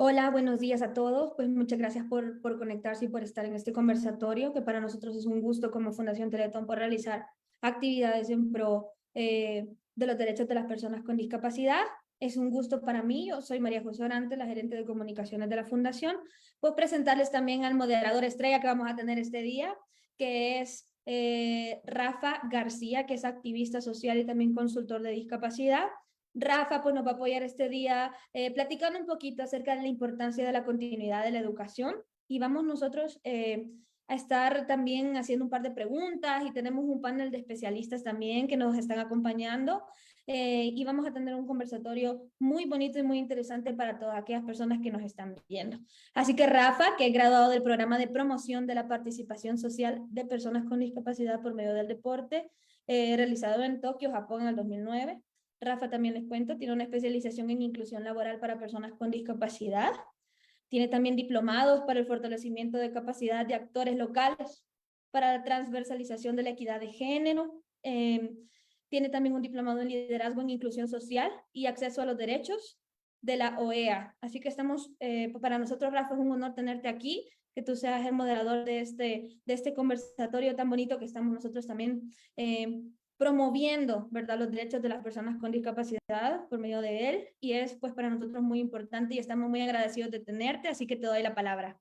Hola, buenos días a todos. Pues muchas gracias por conectarse y por estar en este conversatorio, que para nosotros es un gusto como Fundación Teletón por realizar actividades en pro de los derechos de las personas con discapacidad. Es un gusto para mí. Yo soy María José Orante, la gerente de comunicaciones de la Fundación. Pues presentarles también al moderador estrella que vamos a tener este día, que es Rafa García, que es activista social y también consultor de discapacidad. Rafa pues nos va a apoyar este día platicando un poquito acerca de la importancia de la continuidad de la educación y vamos nosotros a estar también haciendo un par de preguntas y tenemos un panel de especialistas también que nos están acompañando y vamos a tener un conversatorio muy bonito y muy interesante para todas aquellas personas que nos están viendo. Así que Rafa, que es graduado del programa de promoción de la participación social de personas con discapacidad por medio del deporte, realizado en Tokio, Japón en el 2009. Rafa también les cuento, tiene una especialización en inclusión laboral para personas con discapacidad. Tiene también diplomados para el fortalecimiento de capacidad de actores locales, para la transversalización de la equidad de género. Tiene también un diplomado en liderazgo en inclusión social y acceso a los derechos de la OEA. Así que estamos, para nosotros, Rafa, es un honor tenerte aquí, que tú seas el moderador de este conversatorio tan bonito que estamos nosotros también promoviendo, ¿verdad?, los derechos de las personas con discapacidad por medio de él, y es pues para nosotros muy importante y estamos muy agradecidos de tenerte, así que te doy la palabra.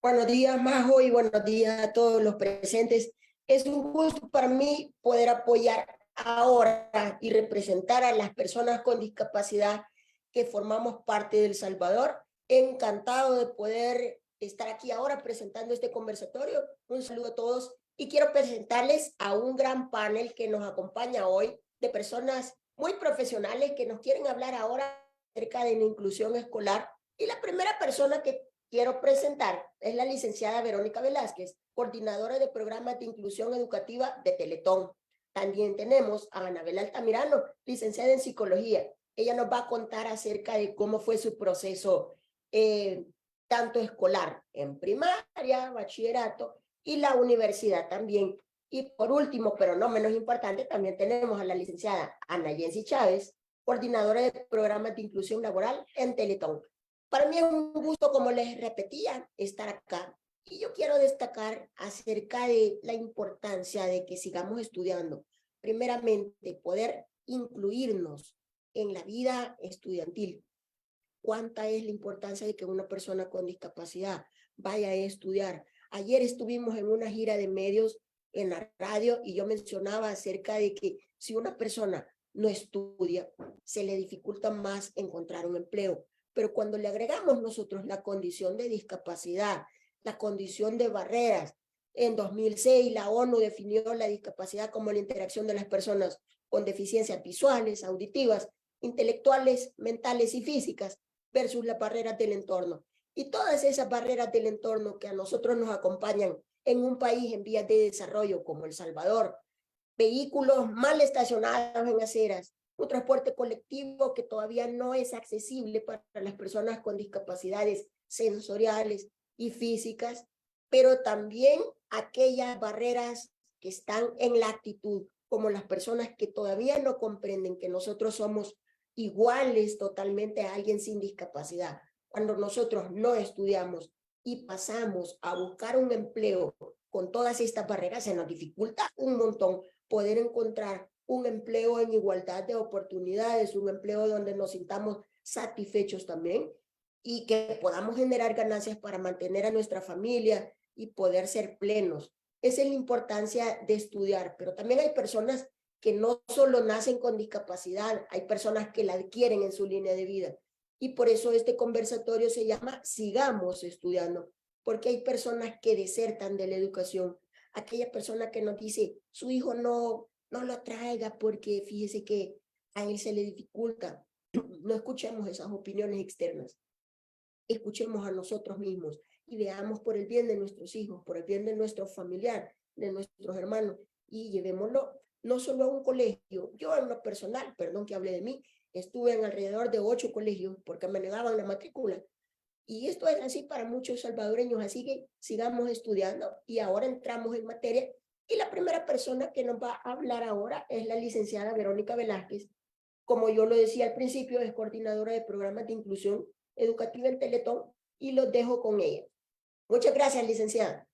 Buenos días, Majo, y buenos días a todos los presentes. Es un gusto para mí poder apoyar ahora y representar a las personas con discapacidad que formamos parte de El Salvador. Encantado de poder estar aquí ahora presentando este conversatorio. Un saludo a todos y quiero presentarles a un gran panel que nos acompaña hoy de personas muy profesionales que nos quieren hablar ahora acerca de la inclusión escolar. Y la primera persona que quiero presentar es la licenciada Verónica Velázquez, coordinadora de programas de inclusión educativa de Teletón. También tenemos a Anabel Altamirano, licenciada en psicología. Ella nos va a contar acerca de cómo fue su proceso tanto escolar en primaria, bachillerato y la universidad también. Y por último, pero no menos importante, también tenemos a la licenciada Ana Yensi Chávez, coordinadora de programas de inclusión laboral en Teletón. Para mí es un gusto, como les repetía, estar acá. Y yo quiero destacar acerca de la importancia de que sigamos estudiando. Primeramente, poder incluirnos en la vida estudiantil. ¿Cuánta es la importancia de que una persona con discapacidad vaya a estudiar? Ayer estuvimos en una gira de medios en la radio y yo mencionaba acerca de que si una persona no estudia, se le dificulta más encontrar un empleo. Pero cuando le agregamos nosotros la condición de discapacidad, la condición de barreras, en 2006 la ONU definió la discapacidad como la interacción de las personas con deficiencias visuales, auditivas, intelectuales, mentales y físicas versus las barreras del entorno. Y todas esas barreras del entorno que a nosotros nos acompañan en un país en vías de desarrollo como El Salvador, vehículos mal estacionados en aceras, un transporte colectivo que todavía no es accesible para las personas con discapacidades sensoriales y físicas, pero también aquellas barreras que están en la actitud, como las personas que todavía no comprenden que nosotros somos iguales totalmente a alguien sin discapacidad. Cuando nosotros no estudiamos y pasamos a buscar un empleo con todas estas barreras, se nos dificulta un montón poder encontrar un empleo en igualdad de oportunidades, un empleo donde nos sintamos satisfechos también y que podamos generar ganancias para mantener a nuestra familia y poder ser plenos. Esa es la importancia de estudiar, pero también hay personas que no solo nacen con discapacidad, hay personas que la adquieren en su línea de vida. Y por eso este conversatorio se llama Sigamos Estudiando, porque hay personas que desertan de la educación. Aquella persona que nos dice, su hijo no lo traiga porque fíjese que a él se le dificulta. No escuchemos esas opiniones externas. Escuchemos a nosotros mismos y veamos por el bien de nuestros hijos, por el bien de nuestro familiar, de nuestros hermanos, y llevémoslo no solo a un colegio. Yo en lo personal, perdón que hable de mí, estuve en alrededor de 8 colegios porque me negaban la matrícula. Y esto es así para muchos salvadoreños, así que sigamos estudiando y ahora entramos en materia. Y la primera persona que nos va a hablar ahora es la licenciada Verónica Velázquez, como yo lo decía al principio, es coordinadora de programas de inclusión educativa en Teletón y los dejo con ella. Muchas gracias, licenciada.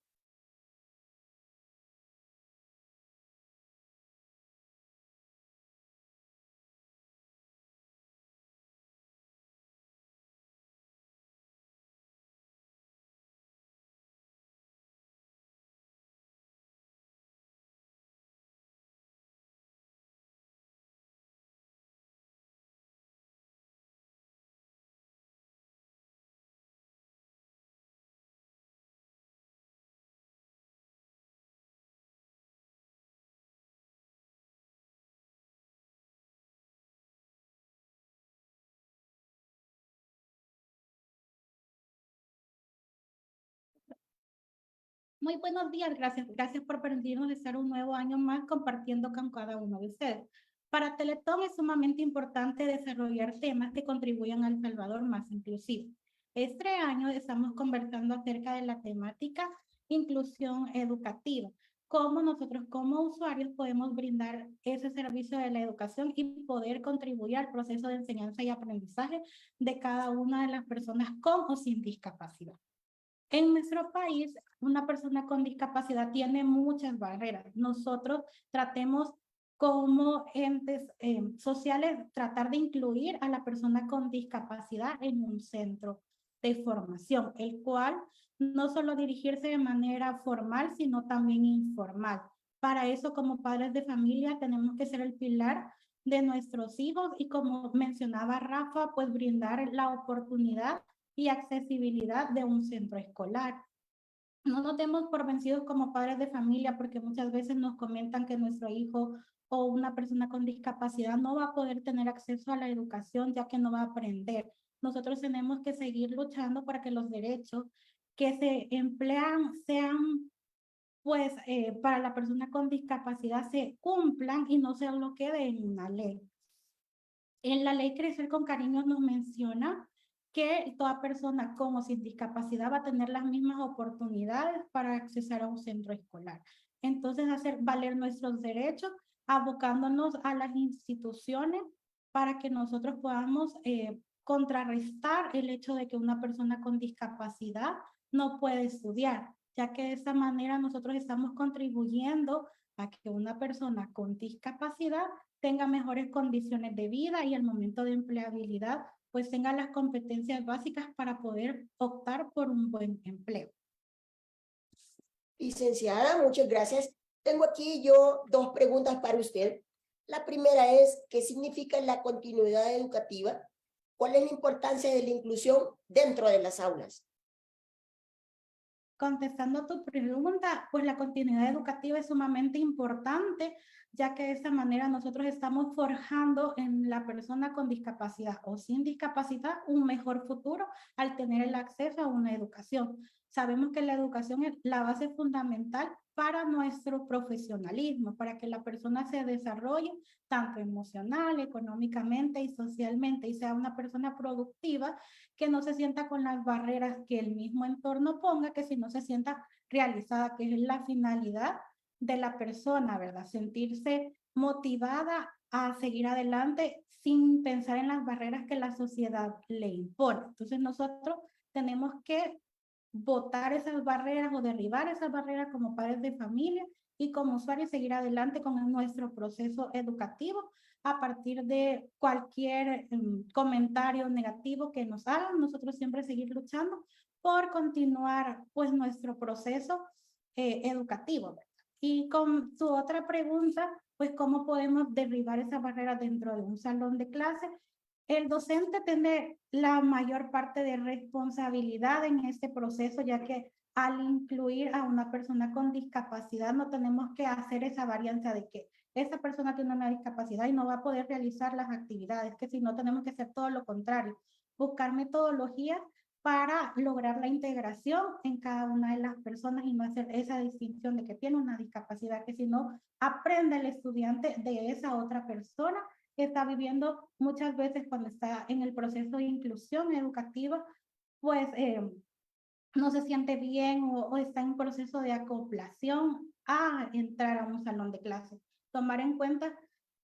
Muy buenos días, gracias por permitirnos estar un nuevo año más compartiendo con cada uno de ustedes. Para Teletón es sumamente importante desarrollar temas que contribuyan al Salvador más inclusivo. Este año estamos conversando acerca de la temática inclusión educativa, cómo nosotros como usuarios podemos brindar ese servicio de la educación y poder contribuir al proceso de enseñanza y aprendizaje de cada una de las personas con o sin discapacidad. En nuestro país, una persona con discapacidad tiene muchas barreras. Nosotros tratemos como entes sociales, tratar de incluir a la persona con discapacidad en un centro de formación, el cual no solo dirigirse de manera formal, sino también informal. Para eso, como padres de familia, tenemos que ser el pilar de nuestros hijos y como mencionaba Rafa, pues brindar la oportunidad y accesibilidad de un centro escolar. No nos demos por vencidos como padres de familia porque muchas veces nos comentan que nuestro hijo o una persona con discapacidad no va a poder tener acceso a la educación ya que no va a aprender. Nosotros tenemos que seguir luchando para que los derechos que se emplean sean pues para la persona con discapacidad se cumplan y no se lo quede en una ley. En la ley Crecer con Cariño nos menciona que toda persona con o sin discapacidad va a tener las mismas oportunidades para acceder a un centro escolar. Entonces, hacer valer nuestros derechos, abocándonos a las instituciones para que nosotros podamos contrarrestar el hecho de que una persona con discapacidad no puede estudiar, ya que de esta manera nosotros estamos contribuyendo a que una persona con discapacidad tenga mejores condiciones de vida y al momento de empleabilidad, pues tenga las competencias básicas para poder optar por un buen empleo. Licenciada, muchas gracias. Tengo aquí yo dos preguntas para usted. La primera es, ¿qué significa la continuidad educativa? ¿Cuál es la importancia de la inclusión dentro de las aulas? Contestando a tu pregunta, pues la continuidad educativa es sumamente importante, ya que de esta manera nosotros estamos forjando en la persona con discapacidad o sin discapacidad un mejor futuro al tener el acceso a una educación. Sabemos que la educación es la base fundamental para nuestro profesionalismo, para que la persona se desarrolle tanto emocional, económicamente y socialmente y sea una persona productiva que no se sienta con las barreras que el mismo entorno ponga, que si no se sienta realizada, que es la finalidad de la persona, ¿verdad? Sentirse motivada a seguir adelante sin pensar en las barreras que la sociedad le impone. Entonces nosotros tenemos que botar esas barreras o derribar esas barreras como padres de familia y como usuarios seguir adelante con nuestro proceso educativo a partir de cualquier comentario negativo que nos hagan. Nosotros siempre seguir luchando por continuar pues nuestro proceso educativo, ¿verdad? Y con su otra pregunta, pues cómo podemos derribar esas barreras dentro de un salón de clase. El docente tiene la mayor parte de responsabilidad en este proceso, ya que al incluir a una persona con discapacidad no tenemos que hacer esa variante de que esa persona tiene una discapacidad y no va a poder realizar las actividades, que si no tenemos que hacer todo lo contrario, buscar metodologías para lograr la integración en cada una de las personas y no hacer esa distinción de que tiene una discapacidad, que si no aprende el estudiante de esa otra persona que está viviendo muchas veces cuando está en el proceso de inclusión educativa, pues no se siente bien o está en proceso de acoplación a entrar a un salón de clase. Tomar en cuenta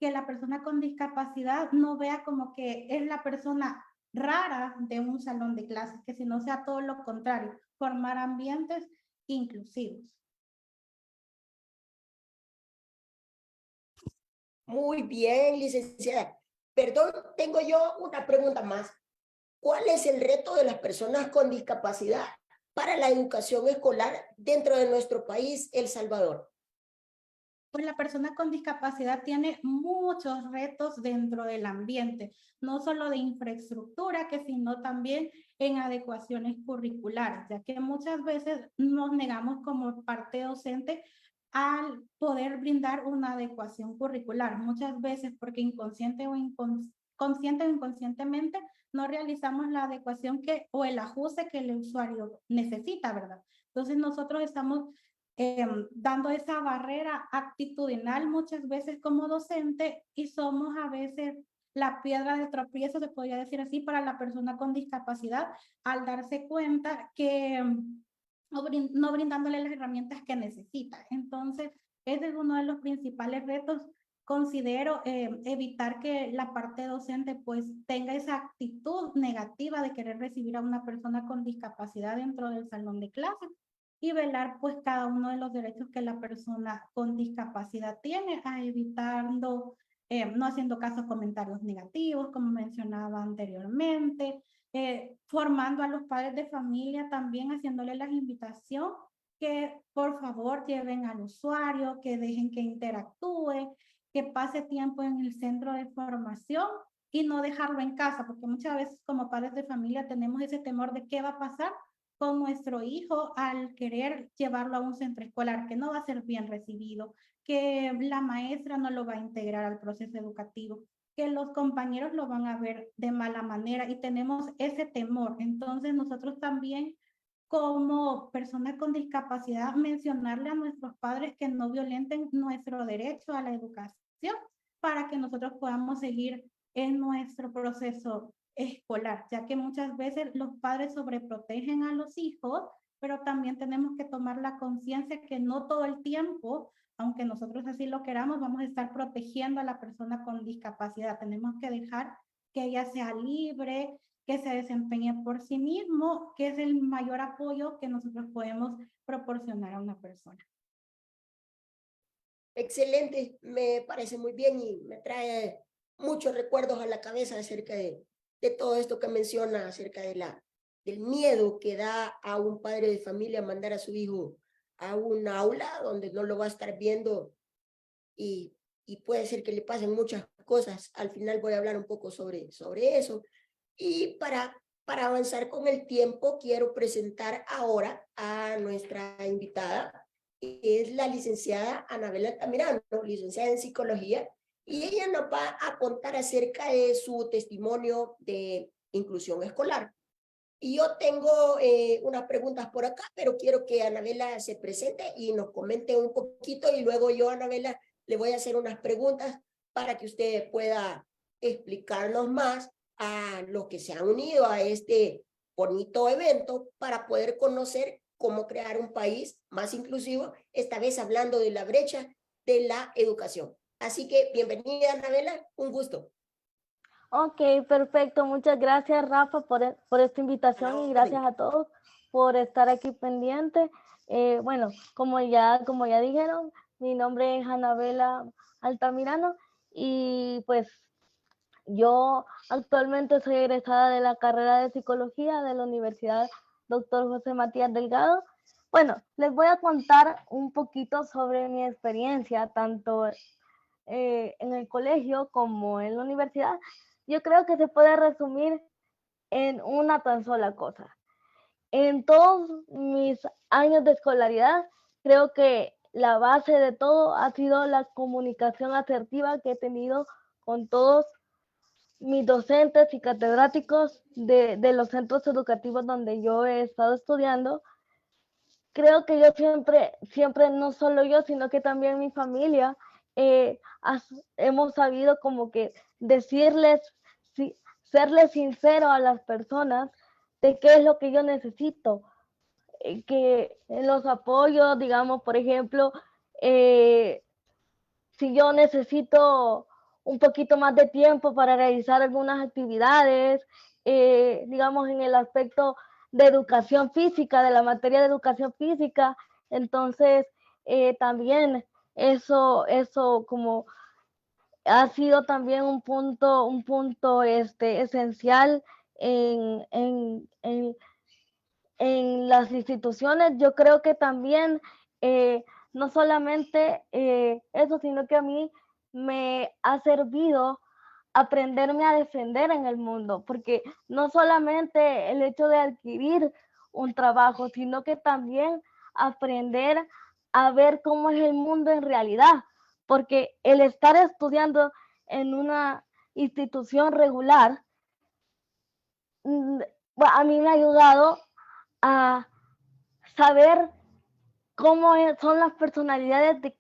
que la persona con discapacidad no vea como que es la persona rara de un salón de clases, que si no sea todo lo contrario, formar ambientes inclusivos. Muy bien, licenciada. Perdón, tengo yo una pregunta más. ¿Cuál es el reto de las personas con discapacidad para la educación escolar dentro de nuestro país, El Salvador? Pues la persona con discapacidad tiene muchos retos dentro del ambiente, no solo de infraestructura, sino también en adecuaciones curriculares, ya que muchas veces nos negamos como parte docente al poder brindar una adecuación curricular, muchas veces porque inconsciente o consciente o inconscientemente no realizamos la adecuación o el ajuste que el usuario necesita, ¿verdad? Entonces nosotros estamos dando esa barrera actitudinal muchas veces como docente y somos a veces la piedra de tropiezo, se podría decir así, para la persona con discapacidad al darse cuenta que no brindándole las herramientas que necesita. Entonces, ese es uno de los principales retos. Considero evitar que la parte docente pues tenga esa actitud negativa de querer recibir a una persona con discapacidad dentro del salón de clases y velar pues cada uno de los derechos que la persona con discapacidad tiene, evitando, no haciendo caso a comentarios negativos, como mencionaba anteriormente, formando a los padres de familia también, haciéndole la invitación que por favor lleven al usuario, que dejen que interactúe, que pase tiempo en el centro de formación y no dejarlo en casa, porque muchas veces como padres de familia tenemos ese temor de qué va a pasar con nuestro hijo al querer llevarlo a un centro escolar, que no va a ser bien recibido, que la maestra no lo va a integrar al proceso educativo, que los compañeros lo van a ver de mala manera y tenemos ese temor. Entonces nosotros también como personas con discapacidad mencionarle a nuestros padres que no violenten nuestro derecho a la educación para que nosotros podamos seguir en nuestro proceso escolar, ya que muchas veces los padres sobreprotegen a los hijos, pero también tenemos que tomar la conciencia que no todo el tiempo, aunque nosotros así lo queramos, vamos a estar protegiendo a la persona con discapacidad. Tenemos que dejar que ella sea libre, que se desempeñe por sí mismo, que es el mayor apoyo que nosotros podemos proporcionar a una persona. Excelente, me parece muy bien y me trae muchos recuerdos a la cabeza acerca de todo esto que menciona, acerca del miedo que da a un padre de familia mandar a su hijo a un aula donde no lo va a estar viendo y, y puede ser que le pasen muchas cosas. Al final voy a hablar un poco sobre eso. Y para avanzar con el tiempo, quiero presentar ahora a nuestra invitada, que es la licenciada Anabela Altamirano, licenciada en psicología, y ella nos va a contar acerca de su testimonio de inclusión escolar. Y yo tengo unas preguntas por acá, pero quiero que Anabela se presente y nos comente un poquito y luego yo, Anabela, le voy a hacer unas preguntas para que usted pueda explicarnos más a los que se han unido a este bonito evento para poder conocer cómo crear un país más inclusivo, esta vez hablando de la brecha de la educación. Así que bienvenida, Anabela, un gusto. Ok, perfecto. Muchas gracias, Rafa, por esta invitación y gracias a todos por estar aquí pendiente. Bueno, como ya dijeron, mi nombre es Anabela Altamirano y pues yo actualmente soy egresada de la carrera de psicología de la Universidad Dr. José Matías Delgado. Bueno, les voy a contar un poquito sobre mi experiencia, tanto en el colegio como en la universidad. Yo creo que se puede resumir en una tan sola cosa. En todos mis años de escolaridad, creo que la base de todo ha sido la comunicación asertiva que he tenido con todos mis docentes y catedráticos de los centros educativos donde yo he estado estudiando. Creo que yo siempre, no solo yo, sino que también mi familia, hemos sabido como que decirles, serles sincero a las personas de qué es lo que yo necesito, que los apoyos, digamos, por ejemplo, si yo necesito un poquito más de tiempo para realizar algunas actividades, digamos en el aspecto de educación física, de la materia de educación física. Entonces, también eso como ha sido también un punto esencial en las instituciones. Yo creo que también no solamente eso, sino que a mí me ha servido aprenderme a defender en el mundo, porque no solamente el hecho de adquirir un trabajo, sino que también aprender a ver cómo es el mundo en realidad, porque el estar estudiando en una institución regular, a mí me ha ayudado a saber cómo son las personalidades de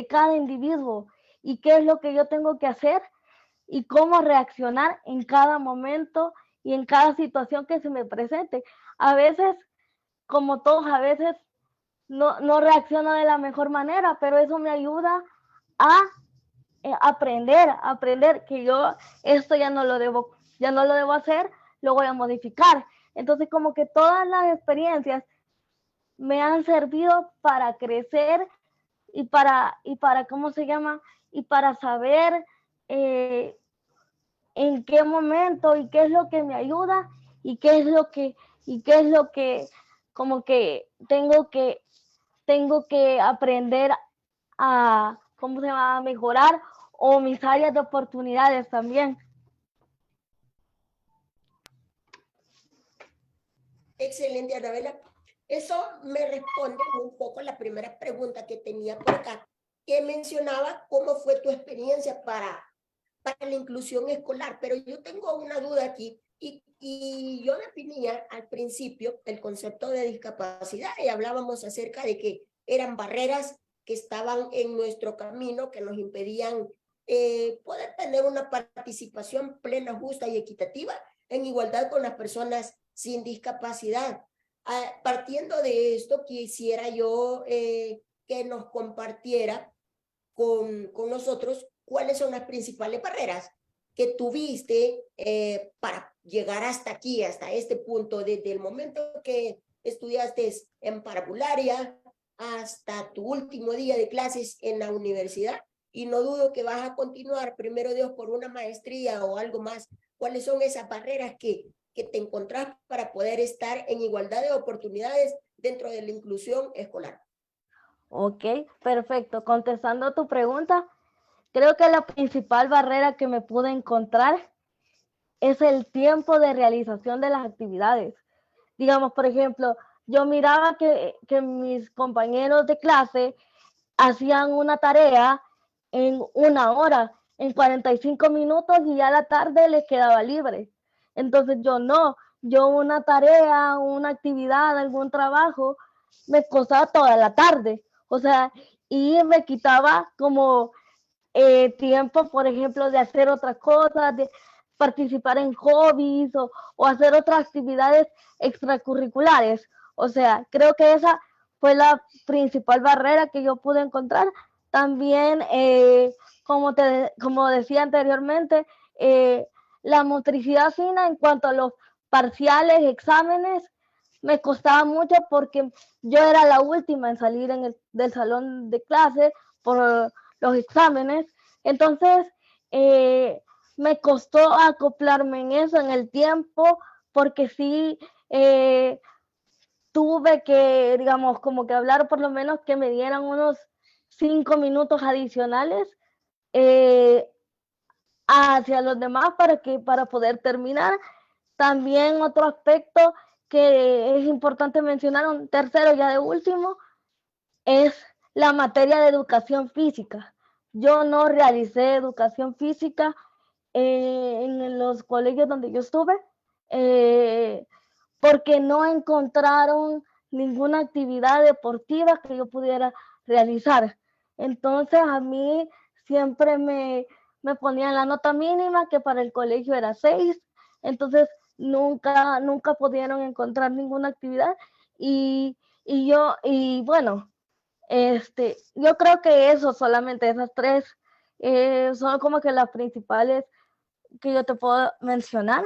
cada individuo y qué es lo que yo tengo que hacer y cómo reaccionar en cada momento y en cada situación que se me presente. A veces, como todos, a veces no reacciono de la mejor manera, pero eso me ayuda a aprender que yo esto ya no lo debo hacer, lo voy a modificar. Entonces, como que todas las experiencias me han servido para crecer y para ¿cómo se llama? Y para saber en qué momento y qué es lo que me ayuda y qué es lo que como que tengo que aprender a, ¿cómo se llama? A mejorar, o mis áreas de oportunidades también. Excelente, Anabela. Eso me responde un poco a la primera pregunta que tenía por acá, que mencionaba cómo fue tu experiencia para la inclusión escolar, pero yo tengo una duda aquí y yo definía al principio el concepto de discapacidad y hablábamos acerca de que eran barreras que estaban en nuestro camino, que nos impedían poder tener una participación plena, justa y equitativa en igualdad con las personas sin discapacidad. Partiendo de esto, quisiera yo que nos compartiera con nosotros cuáles son las principales barreras que tuviste para llegar hasta aquí, hasta este punto, desde el momento que estudiaste en parvularia hasta tu último día de clases en la universidad. Y no dudo que vas a continuar, primero Dios, por una maestría o algo más. ¿Cuáles son esas barreras que te encontrás para poder estar en igualdad de oportunidades dentro de la inclusión escolar? Ok, perfecto. Contestando tu pregunta, creo que la principal barrera que me pude encontrar es el tiempo de realización de las actividades. Digamos, por ejemplo, yo miraba que mis compañeros de clase hacían una tarea en 1 hora, en 45 minutos, y ya la tarde les quedaba libre. Entonces yo una tarea, una actividad, algún trabajo, me costaba toda la tarde. O sea, y me quitaba como tiempo, por ejemplo, de hacer otras cosas, de participar en hobbies o hacer otras actividades extracurriculares. O sea, creo que esa fue la principal barrera que yo pude encontrar. También, como decía anteriormente, la motricidad fina en cuanto a los parciales, exámenes, me costaba mucho porque yo era la última en salir del salón de clase por los exámenes. Entonces, me costó acoplarme en eso, en el tiempo, porque sí tuve que, digamos, como que hablar, por lo menos que me dieran unos 5 minutos adicionales eh, hacia los demás para poder terminar. También otro aspecto que es importante mencionar, un tercero ya de último, es la materia de educación física. Yo no realicé educación física en los colegios donde yo estuve, porque no encontraron ninguna actividad deportiva que yo pudiera realizar. Entonces a mí siempre me ponían la nota mínima, que para el colegio era 6, entonces nunca pudieron encontrar ninguna actividad y bueno, yo creo que eso, solamente esas tres Son como que las principales que yo te puedo mencionar.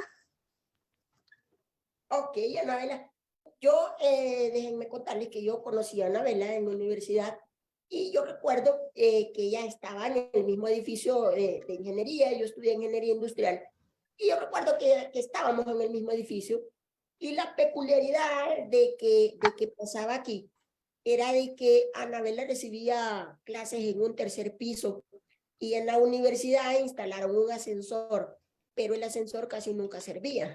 Ok, Anabela. Yo, déjenme contarles que yo conocí a Anabela en la universidad y yo recuerdo que ella estaba en el mismo edificio de ingeniería, yo estudié ingeniería industrial y yo recuerdo que estábamos en el mismo edificio y la peculiaridad de que pasaba aquí era de que Anabela recibía clases en un tercer piso y en la universidad instalaron un ascensor, pero el ascensor casi nunca servía.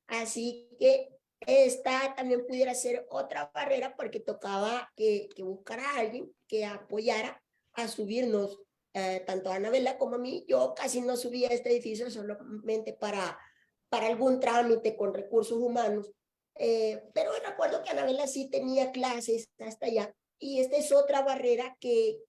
Así que esta también pudiera ser otra barrera porque tocaba que buscara a alguien que apoyara a subirnos, tanto a Anabela como a mí. Yo casi no subía a este edificio solamente para algún trámite con recursos humanos, pero recuerdo que Anabela sí tenía clases hasta allá y esta es otra barrera que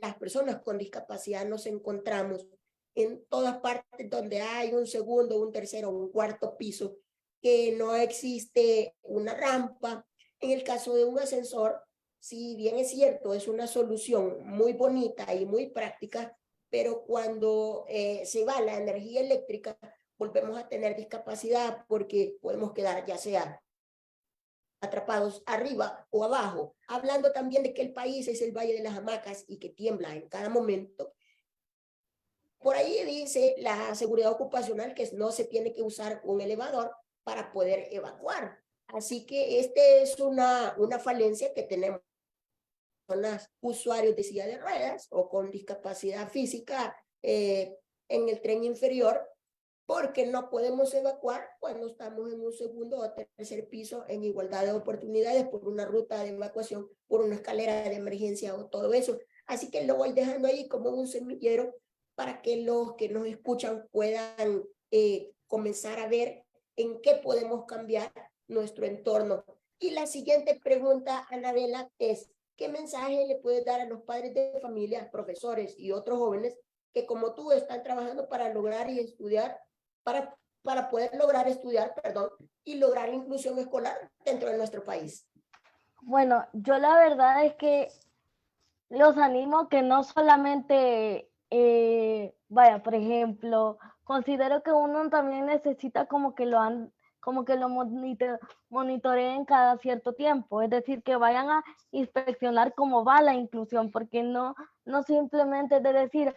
las personas con discapacidad nos encontramos en todas partes donde hay un segundo, un tercero, un cuarto piso, que no existe una rampa. En el caso de un ascensor, si bien es cierto, es una solución muy bonita y muy práctica, pero cuando se va la energía eléctrica, volvemos a tener discapacidad porque podemos quedar ya sea atrapados arriba o abajo. Hablando también de que el país es el Valle de las Hamacas y que tiembla en cada momento. Por ahí dice la seguridad ocupacional que no se tiene que usar un elevador para poder evacuar. Así que este es una falencia que tenemos los usuarios de silla de ruedas o con discapacidad física en el tren inferior, porque no podemos evacuar cuando estamos en un segundo o tercer piso en igualdad de oportunidades por una ruta de evacuación, por una escalera de emergencia o todo eso. Así que lo voy dejando ahí como un semillero para que los que nos escuchan puedan comenzar a ver en qué podemos cambiar nuestro entorno. Y la siguiente pregunta, Anabela, es: ¿qué mensaje le puedes dar a los padres de familia, profesores y otros jóvenes que como tú están trabajando para lograr y estudiar, para poder lograr estudiar, perdón, y lograr la inclusión escolar dentro de nuestro país? Bueno, yo la verdad es que los animo que no solamente, vaya, por ejemplo, considero que uno también necesita como que lo monitoreen cada cierto tiempo, es decir, que vayan a inspeccionar cómo va la inclusión, porque no simplemente de decir,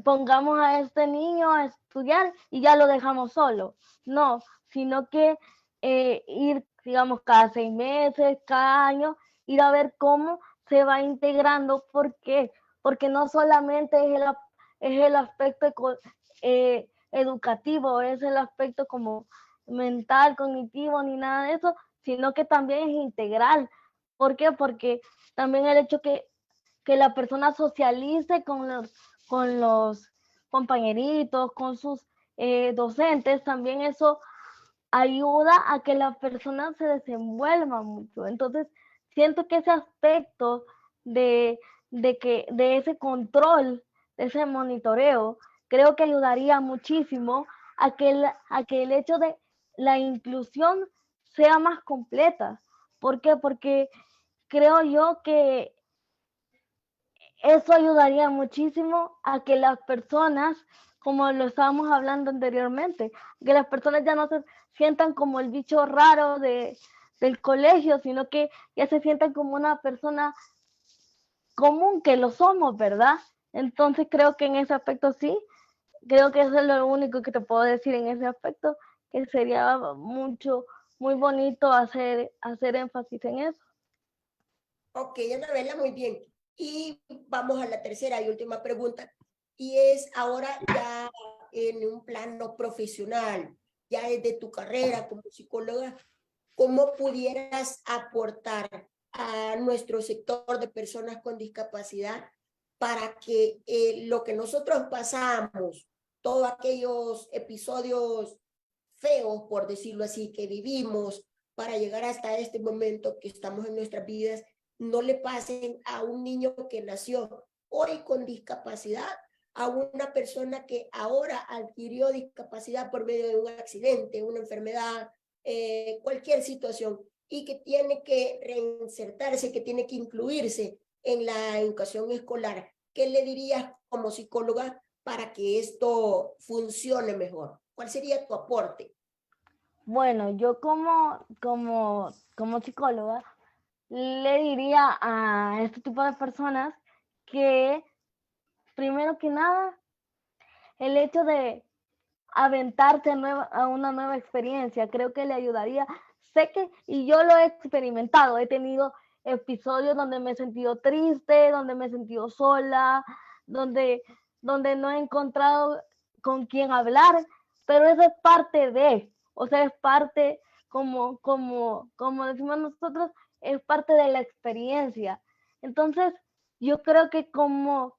pongamos a este niño a estudiar y ya lo dejamos solo. No, sino que ir, digamos, cada 6 meses, cada año, ir a ver cómo se va integrando. ¿Por qué? Porque no solamente es el aspecto educativo, es el aspecto como mental, cognitivo, ni nada de eso, sino que también es integral. ¿Por qué? Porque también el hecho que la persona socialice con los compañeritos, con sus docentes, también eso ayuda a que la persona se desenvuelva mucho. Entonces, siento que ese aspecto de, de ese control, de ese monitoreo, creo que ayudaría muchísimo a que el hecho de la inclusión sea más completa. ¿Por qué? Porque creo yo que eso ayudaría muchísimo a que las personas, como lo estábamos hablando anteriormente, que las personas ya no se sientan como el bicho raro del colegio, sino que ya se sientan como una persona común, que lo somos, ¿verdad? Entonces creo que en ese aspecto sí, creo que eso es lo único que te puedo decir en ese aspecto, que sería muy bonito hacer énfasis en eso. Ok, Anabela, muy bien. Y vamos a la tercera y última pregunta. Y es ahora ya en un plano profesional, ya desde tu carrera como psicóloga, ¿cómo pudieras aportar a nuestro sector de personas con discapacidad para que lo que nosotros pasamos, todos aquellos episodios feos, por decirlo así, que vivimos para llegar hasta este momento que estamos en nuestras vidas, no le pasen a un niño que nació hoy con discapacidad, a una persona que ahora adquirió discapacidad por medio de un accidente, una enfermedad, cualquier situación, y que tiene que reinsertarse, que tiene que incluirse en la educación escolar? ¿qué le dirías como psicóloga para que esto funcione mejor? ¿Cuál sería tu aporte? Bueno, yo como psicóloga le diría a este tipo de personas que, primero que nada, el hecho de aventarse a una nueva experiencia, creo que le ayudaría. Sé que, y yo lo he experimentado, he tenido episodios donde me he sentido triste, donde me he sentido sola, donde, donde no he encontrado con quién hablar, pero eso es parte de, o sea, es parte, como decimos nosotros, es parte de la experiencia. Entonces, yo creo que como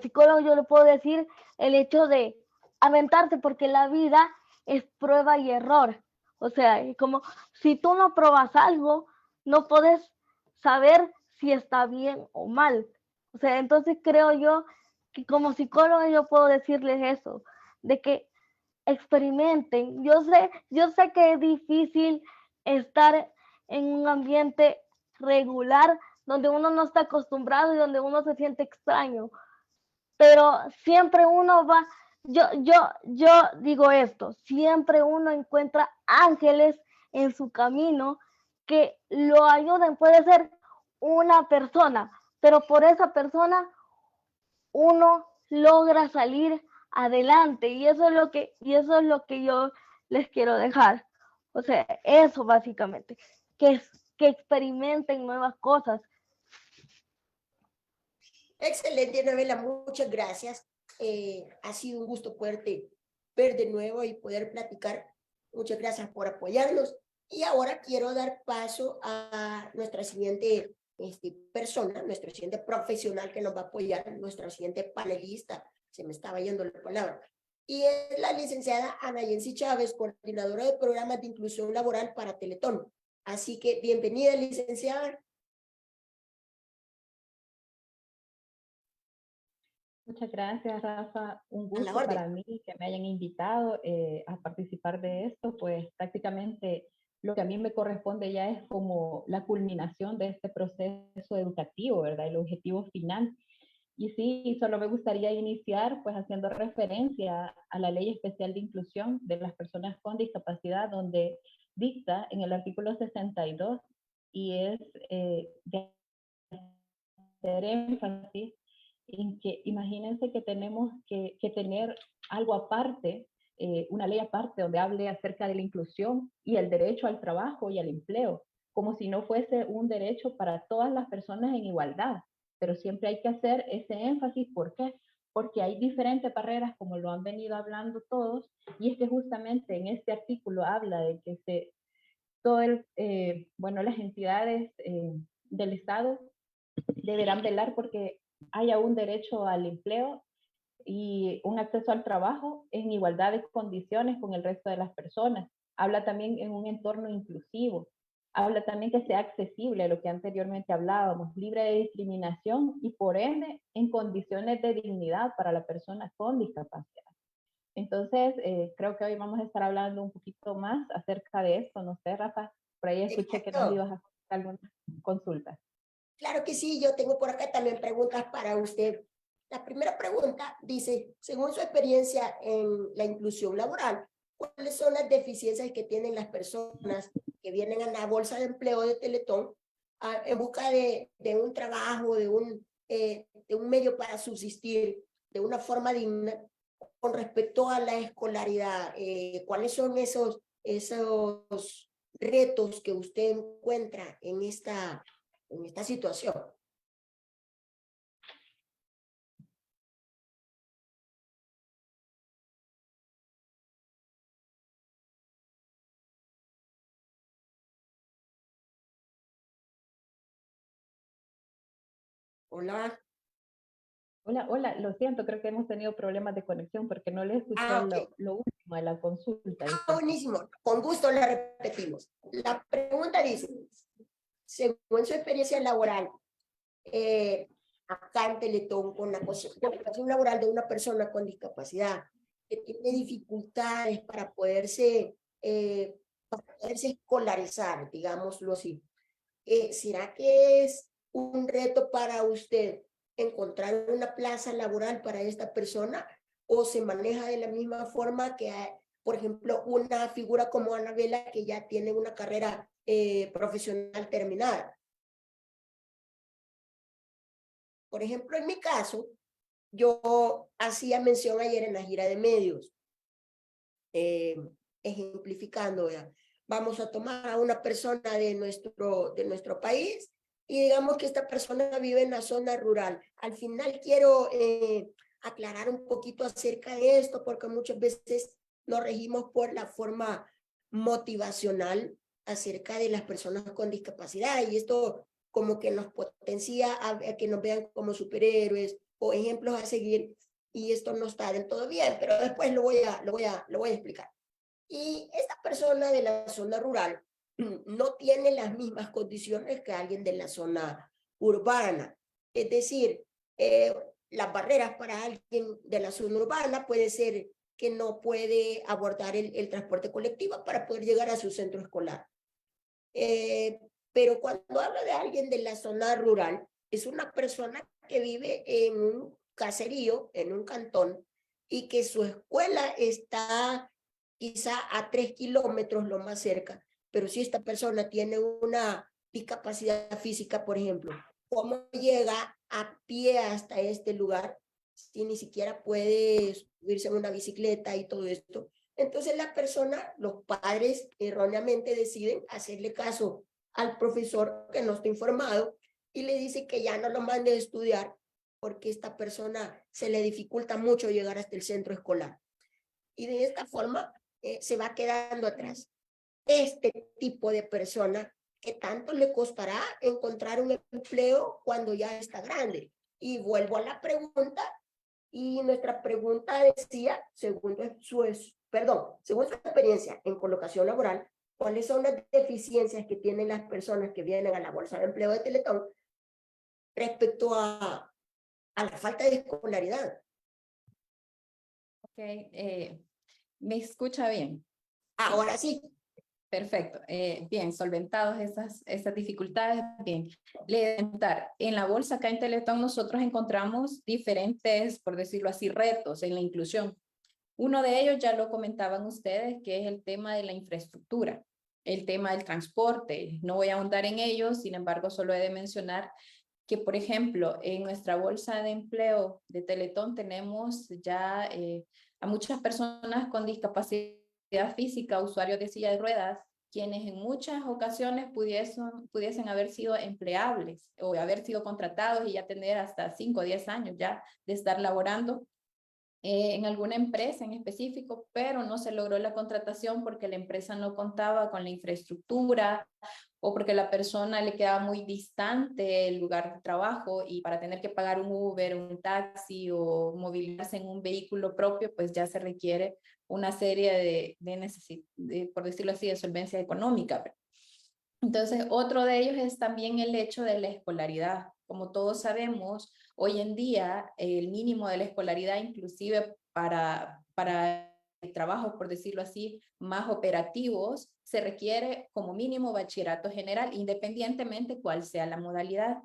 psicólogo yo le puedo decir el hecho de aventarse, porque la vida es prueba y error. O sea, como si tú no probas algo, no puedes saber si está bien o mal. O sea, entonces creo yo que como psicólogo yo puedo decirles eso, de que experimenten. Yo sé que es difícil estar en un ambiente regular donde uno no está acostumbrado y donde uno se siente extraño, pero siempre uno va, yo digo esto, siempre uno encuentra ángeles en su camino que lo ayuden, puede ser una persona, pero por esa persona uno logra salir adelante y eso es lo que yo les quiero dejar. O sea, eso básicamente, que experimenten nuevas cosas. Excelente, Anabela, muchas gracias. Ha sido un gusto poderte ver de nuevo y poder platicar. Muchas gracias por apoyarnos. Y ahora quiero dar paso a nuestra siguiente persona, nuestro siguiente profesional que nos va a apoyar, nuestra siguiente panelista. Se me estaba yendo la palabra. Y es la licenciada Ana Yensi Chávez, coordinadora de programas de inclusión laboral para Teletón. Así que bienvenida, licenciada. Muchas gracias, Rafa. Un A la gusto orden. para mí que me hayan invitado a participar de esto, pues prácticamente lo que a mí me corresponde ya es como la culminación de este proceso educativo, ¿verdad? El objetivo final. Y sí, solo me gustaría iniciar pues haciendo referencia a la Ley Especial de Inclusión de las Personas con Discapacidad, donde dicta en el artículo 62 y es de hacer énfasis en que imagínense que tenemos que tener algo aparte, una ley aparte donde hable acerca de la inclusión y el derecho al trabajo y al empleo, como si no fuese un derecho para todas las personas en igualdad. Pero siempre hay que hacer ese énfasis. ¿Por qué? Porque hay diferentes barreras, como lo han venido hablando todos, y es que justamente en este artículo habla de que las entidades del Estado deberán velar porque haya un derecho al empleo y un acceso al trabajo en igualdad de condiciones con el resto de las personas. Habla también en un entorno inclusivo. Habla también que sea accesible, lo que anteriormente hablábamos, libre de discriminación y por ende en condiciones de dignidad para la persona con discapacidad. Entonces, creo que hoy vamos a estar hablando un poquito más acerca de esto. No sé, Rafa, por ahí escuché que nos ibas a hacer algunas consultas. Claro que sí, yo tengo por acá también preguntas para usted. La primera pregunta dice, según su experiencia en la inclusión laboral, ¿cuáles son las deficiencias que tienen las personas que vienen a la bolsa de empleo de Teletón en busca de un trabajo, de un medio para subsistir de una forma digna con respecto a la escolaridad? ¿Cuáles son esos retos que usted encuentra en esta situación? Hola. Hola, lo siento, creo que hemos tenido problemas de conexión porque no le escuché Okay. lo último de la consulta. Buenísimo, con gusto le repetimos. La pregunta dice, según su experiencia laboral, acá en Teletón, con la situación laboral de una persona con discapacidad, que tiene dificultades para poderse escolarizar, digámoslo así, ¿será que es un reto para usted encontrar una plaza laboral para esta persona o se maneja de la misma forma que, por ejemplo, una figura como Anabela que ya tiene una carrera profesional terminada? Por ejemplo, en mi caso, yo hacía mención ayer en la gira de medios, ejemplificando, ¿verdad? Vamos a tomar a una persona de nuestro país y digamos que esta persona vive en la zona rural. Al final quiero aclarar un poquito acerca de esto porque muchas veces nos regimos por la forma motivacional acerca de las personas con discapacidad y esto como que nos potencia a que nos vean como superhéroes o ejemplos a seguir y esto no está del todo bien, pero después lo voy a explicar. Y esta persona de la zona rural no tiene las mismas condiciones que alguien de la zona urbana. Es decir, las barreras para alguien de la zona urbana puede ser que no puede abordar el transporte colectivo para poder llegar a su centro escolar. Pero cuando hablo de alguien de la zona rural, es una persona que vive en un caserío, en un cantón, y que su escuela está quizá a 3 kilómetros lo más cerca, pero si esta persona tiene una discapacidad física, por ejemplo, ¿cómo llega a pie hasta este lugar si ni siquiera puede subirse en una bicicleta y todo esto? Entonces la persona, los padres erróneamente deciden hacerle caso al profesor que no está informado y le dice que ya no lo mande a estudiar porque esta persona se le dificulta mucho llegar hasta el centro escolar. Y de esta forma se va quedando atrás. Este tipo de persona que tanto le costará encontrar un empleo cuando ya está grande. Y vuelvo a la pregunta, y nuestra pregunta decía, según su experiencia en colocación laboral, ¿cuáles son las deficiencias que tienen las personas que vienen a la bolsa de empleo de Teletón respecto a la falta de escolaridad? Ok, ¿me escucha bien? Ahora sí. Perfecto. Bien, solventados esas dificultades. Bien, le voy a contar. En la bolsa acá en Teletón nosotros encontramos diferentes, por decirlo así, retos en la inclusión. Uno de ellos ya lo comentaban ustedes, que es el tema de la infraestructura, el tema del transporte. No voy a ahondar en ello, sin embargo, solo he de mencionar que, por ejemplo, en nuestra bolsa de empleo de Teletón tenemos ya a muchas personas con discapacidad física, usuarios de silla de ruedas, quienes en muchas ocasiones pudiesen haber sido empleables o haber sido contratados y ya tener hasta 5 o 10 años ya de estar laborando en alguna empresa en específico, pero no se logró la contratación porque la empresa no contaba con la infraestructura o porque la persona le quedaba muy distante el lugar de trabajo y para tener que pagar un Uber, un taxi o movilizarse en un vehículo propio, pues ya se requiere una serie de por decirlo así, de solvencia económica. Entonces, otro de ellos es también el hecho de la escolaridad. Como todos sabemos, hoy en día el mínimo de la escolaridad, inclusive para trabajos, por decirlo así, más operativos, se requiere como mínimo bachillerato general, independientemente cuál sea la modalidad.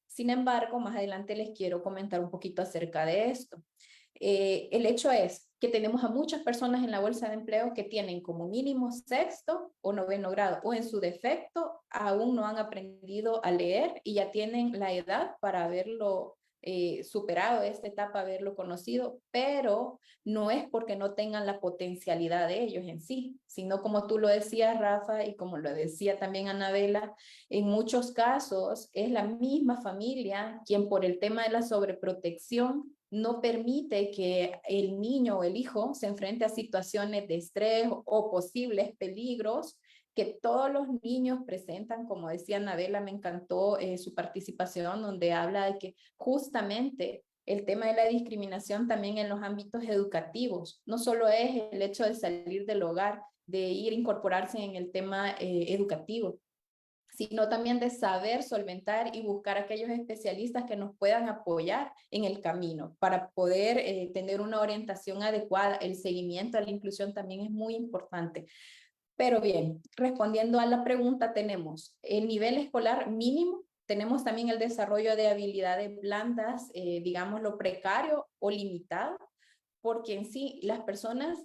Sin embargo, más adelante les quiero comentar un poquito acerca de esto. El hecho es que tenemos a muchas personas en la bolsa de empleo que tienen como mínimo sexto o noveno grado, o en su defecto aún no han aprendido a leer y ya tienen la edad para haberlo superado esta etapa, haberlo conocido, pero no es porque no tengan la potencialidad de ellos en sí, sino como tú lo decías, Rafa, y como lo decía también Anabela, en muchos casos es la misma familia quien por el tema de la sobreprotección no permite que el niño o el hijo se enfrente a situaciones de estrés o posibles peligros que todos los niños presentan. Como decía Anabela, me encantó su participación donde habla de que justamente el tema de la discriminación también en los ámbitos educativos, no solo es el hecho de salir del hogar, de ir a incorporarse en el tema educativo, sino también de saber solventar y buscar aquellos especialistas que nos puedan apoyar en el camino para poder tener una orientación adecuada. El seguimiento a la inclusión también es muy importante. Pero bien, respondiendo a la pregunta, tenemos el nivel escolar mínimo Tenemos también el desarrollo de habilidades blandas, digámoslo precario o limitado, porque en sí las personas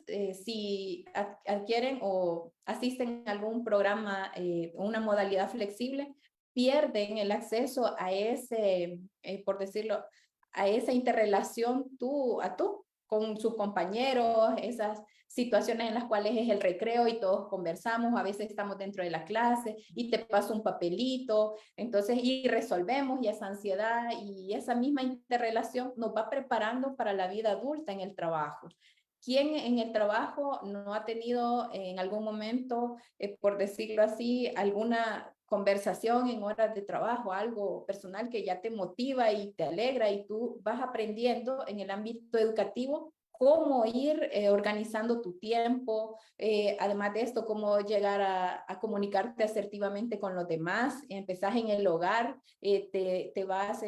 si adquieren o asisten a algún programa, una modalidad flexible, pierden el acceso a ese, por decirlo, a esa interrelación tú a tú con sus compañeros, esas situaciones en las cuales es el recreo y todos conversamos, a veces estamos dentro de la clase y te paso un papelito, entonces y resolvemos, y esa ansiedad y esa misma interrelación nos va preparando para la vida adulta en el trabajo. ¿Quién en el trabajo no ha tenido en algún momento, por decirlo así, alguna conversación en horas de trabajo, algo personal que ya te motiva y te alegra y tú vas aprendiendo en el ámbito educativo cómo ir organizando tu tiempo, además de esto, cómo llegar a comunicarte asertivamente con los demás, empezás en el hogar, te vas,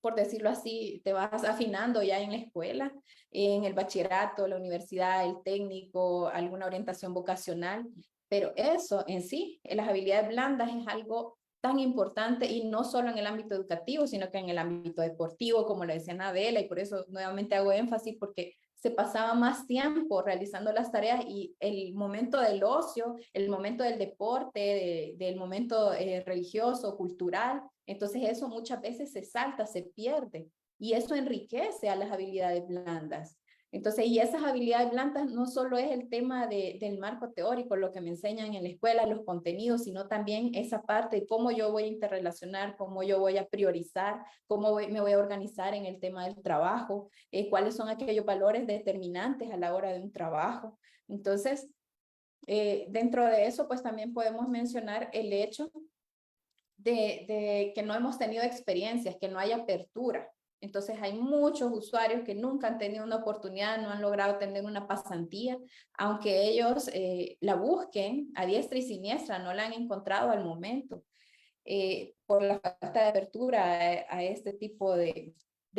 por decirlo así, te vas afinando ya en la escuela, en el bachillerato, la universidad, el técnico, alguna orientación vocacional, pero eso en sí, las habilidades blandas es algo tan importante y no solo en el ámbito educativo, sino que en el ámbito deportivo, como lo decía Anabela, y por eso nuevamente hago énfasis porque se pasaba más tiempo realizando las tareas y el momento del ocio, el momento del deporte, del momento religioso, cultural, entonces eso muchas veces se salta, se pierde y eso enriquece a las habilidades blandas. Entonces, y esas habilidades blandas no solo es el tema del marco teórico, lo que me enseñan en la escuela, los contenidos, sino también esa parte de cómo yo voy a interrelacionar, cómo yo voy a priorizar, me voy a organizar en el tema del trabajo, cuáles son aquellos valores determinantes a la hora de un trabajo. Entonces, dentro de eso, pues también podemos mencionar el hecho de que no hemos tenido experiencias, que no hay apertura. Entonces hay muchos usuarios que nunca han tenido una oportunidad, no han logrado tener una pasantía, aunque ellos la busquen a diestra y siniestra, no la han encontrado al momento, por la falta de apertura a este tipo de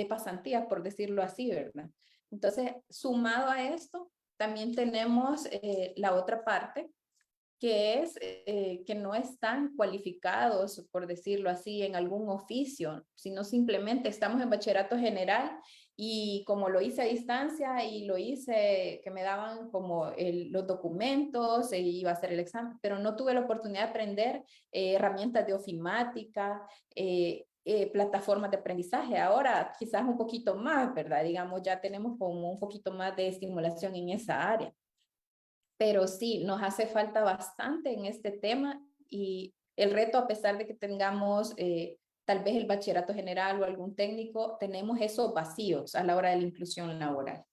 pasantías, por decirlo así, ¿verdad? Entonces, sumado a esto, también tenemos la otra parte, que es que no están cualificados, por decirlo así, en algún oficio, sino simplemente estamos en bachillerato general y como lo hice a distancia y lo hice que me daban como los documentos e iba a hacer el examen, pero no tuve la oportunidad de aprender herramientas de ofimática, plataformas de aprendizaje. Ahora quizás un poquito más, ¿verdad? Digamos, ya tenemos como un poquito más de estimulación en esa área. Pero sí, nos hace falta bastante en este tema y el reto, a pesar de que tengamos tal vez el bachillerato general o algún técnico, tenemos esos vacíos a la hora de la inclusión laboral.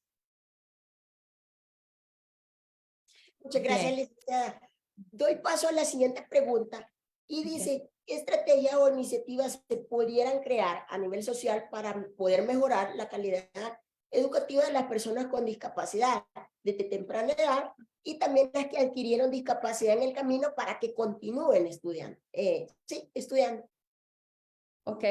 Muchas gracias, Bien. licenciada. Doy paso a la siguiente pregunta y dice, ¿qué estrategias o iniciativas se pudieran crear a nivel social para poder mejorar la calidad educativa de las personas con discapacidad desde temprana edad y también las que adquirieron discapacidad en el camino para que continúen estudiando? Sí, estudiando. Ok,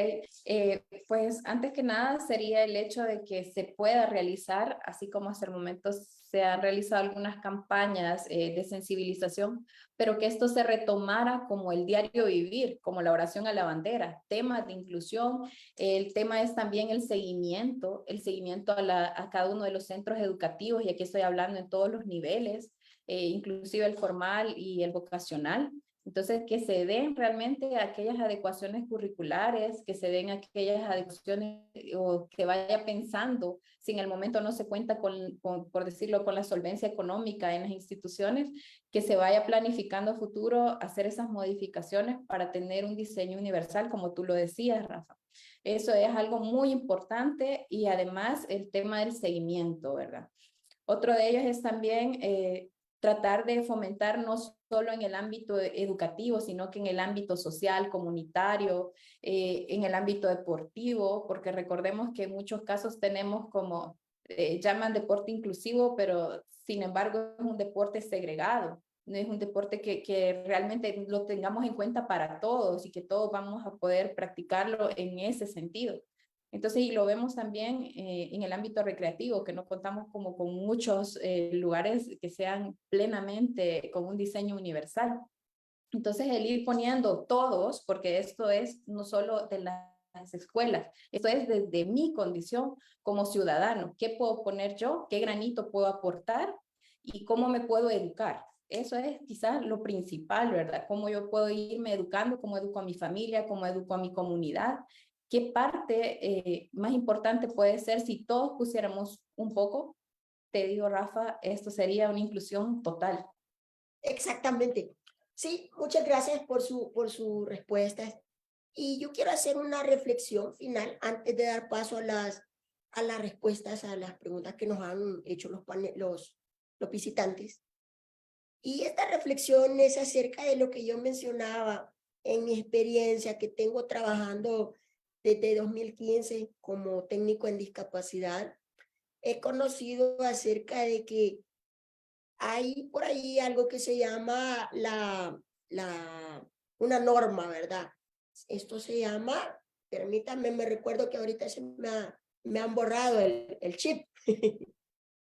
pues antes que nada sería el hecho de que se pueda realizar, así como hasta el momento se han realizado algunas campañas de sensibilización, pero que esto se retomara como el diario vivir, como la oración a la bandera, temas de inclusión. El tema es también el seguimiento a cada uno de los centros educativos, y aquí estoy hablando en todos los niveles, inclusive el formal y el vocacional. Entonces, que se den realmente aquellas adecuaciones curriculares, que se den aquellas adecuaciones o que vaya pensando, si en el momento no se cuenta por decirlo, con la solvencia económica en las instituciones, que se vaya planificando a futuro hacer esas modificaciones para tener un diseño universal, como tú lo decías, Rafa. Eso es algo muy importante y además el tema del seguimiento, ¿verdad? Otro de ellos es también tratar de fomentar no solo en el ámbito educativo, sino que en el ámbito social, comunitario, en el ámbito deportivo, porque recordemos que en muchos casos tenemos como, llaman deporte inclusivo, pero sin embargo es un deporte segregado. No es un deporte que realmente lo tengamos en cuenta para todos y que todos vamos a poder practicarlo en ese sentido. Entonces, y lo vemos también en el ámbito recreativo, que no contamos como con muchos lugares que sean plenamente con un diseño universal. Entonces, el ir poniendo todos, porque esto es no solo de las escuelas, esto es desde mi condición como ciudadano. ¿Qué puedo poner yo? ¿Qué granito puedo aportar? ¿Y cómo me puedo educar? Eso es quizás lo principal, ¿verdad? Cómo yo puedo irme educando, cómo educo a mi familia, cómo educo a mi comunidad. ¿Qué parte más importante puede ser si todos pusiéramos un poco? Te digo, Rafa, esto sería una inclusión total. Exactamente. Sí, muchas gracias por su respuesta. Y yo quiero hacer una reflexión final antes de dar paso a las respuestas a las preguntas que nos han hecho los visitantes. Y esta reflexión es acerca de lo que yo mencionaba en mi experiencia que tengo trabajando desde 2015 como técnico en discapacidad. He conocido acerca de que hay por ahí algo que se llama una norma, ¿verdad? Esto se llama, permítanme, me recuerdo que ahorita me han borrado el chip,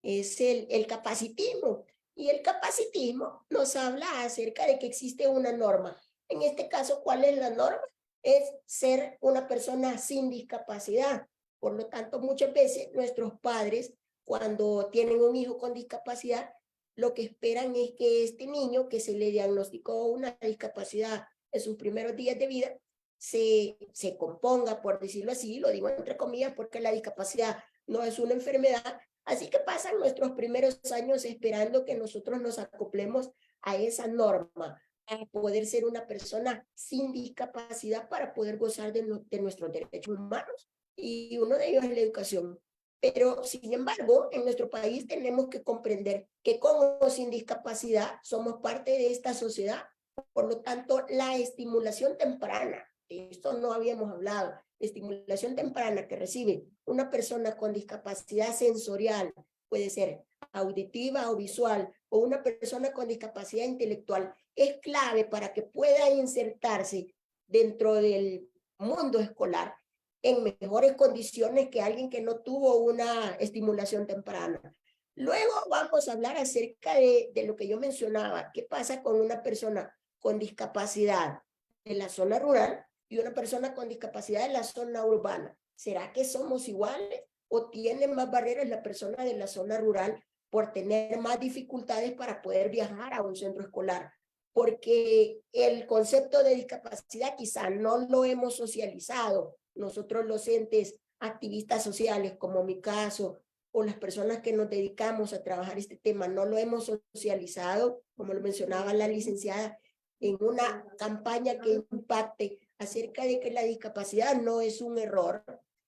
es el capacitismo. Y el capacitismo nos habla acerca de que existe una norma. En este caso, ¿cuál es la norma? Es ser una persona sin discapacidad. Por lo tanto, muchas veces nuestros padres, cuando tienen un hijo con discapacidad, lo que esperan es que este niño que se le diagnosticó una discapacidad en sus primeros días de vida se componga, por decirlo así, lo digo entre comillas, porque la discapacidad no es una enfermedad. Así que pasan nuestros primeros años esperando que nosotros nos acoplemos a esa norma, a poder ser una persona sin discapacidad para poder gozar de nuestros derechos humanos. Y uno de ellos es la educación. Pero, sin embargo, en nuestro país tenemos que comprender que con o sin discapacidad somos parte de esta sociedad. Por lo tanto, la estimulación temprana, de esto no habíamos hablado, la estimulación temprana que recibe una persona con discapacidad sensorial, puede ser auditiva o visual, o una persona con discapacidad intelectual, es clave para que pueda insertarse dentro del mundo escolar en mejores condiciones que alguien que no tuvo una estimulación temprana. Luego vamos a hablar acerca de lo que yo mencionaba, qué pasa con una persona con discapacidad de la zona rural y una persona con discapacidad de la zona urbana. ¿Será que somos iguales o tiene más barreras la persona de la zona rural por tener más dificultades para poder viajar a un centro escolar? Porque el concepto de discapacidad quizá no lo hemos socializado nosotros los entes activistas sociales, como mi caso, o las personas que nos dedicamos a trabajar este tema, no lo hemos socializado, como lo mencionaba la licenciada, en una campaña que impacte acerca de que la discapacidad no es un error,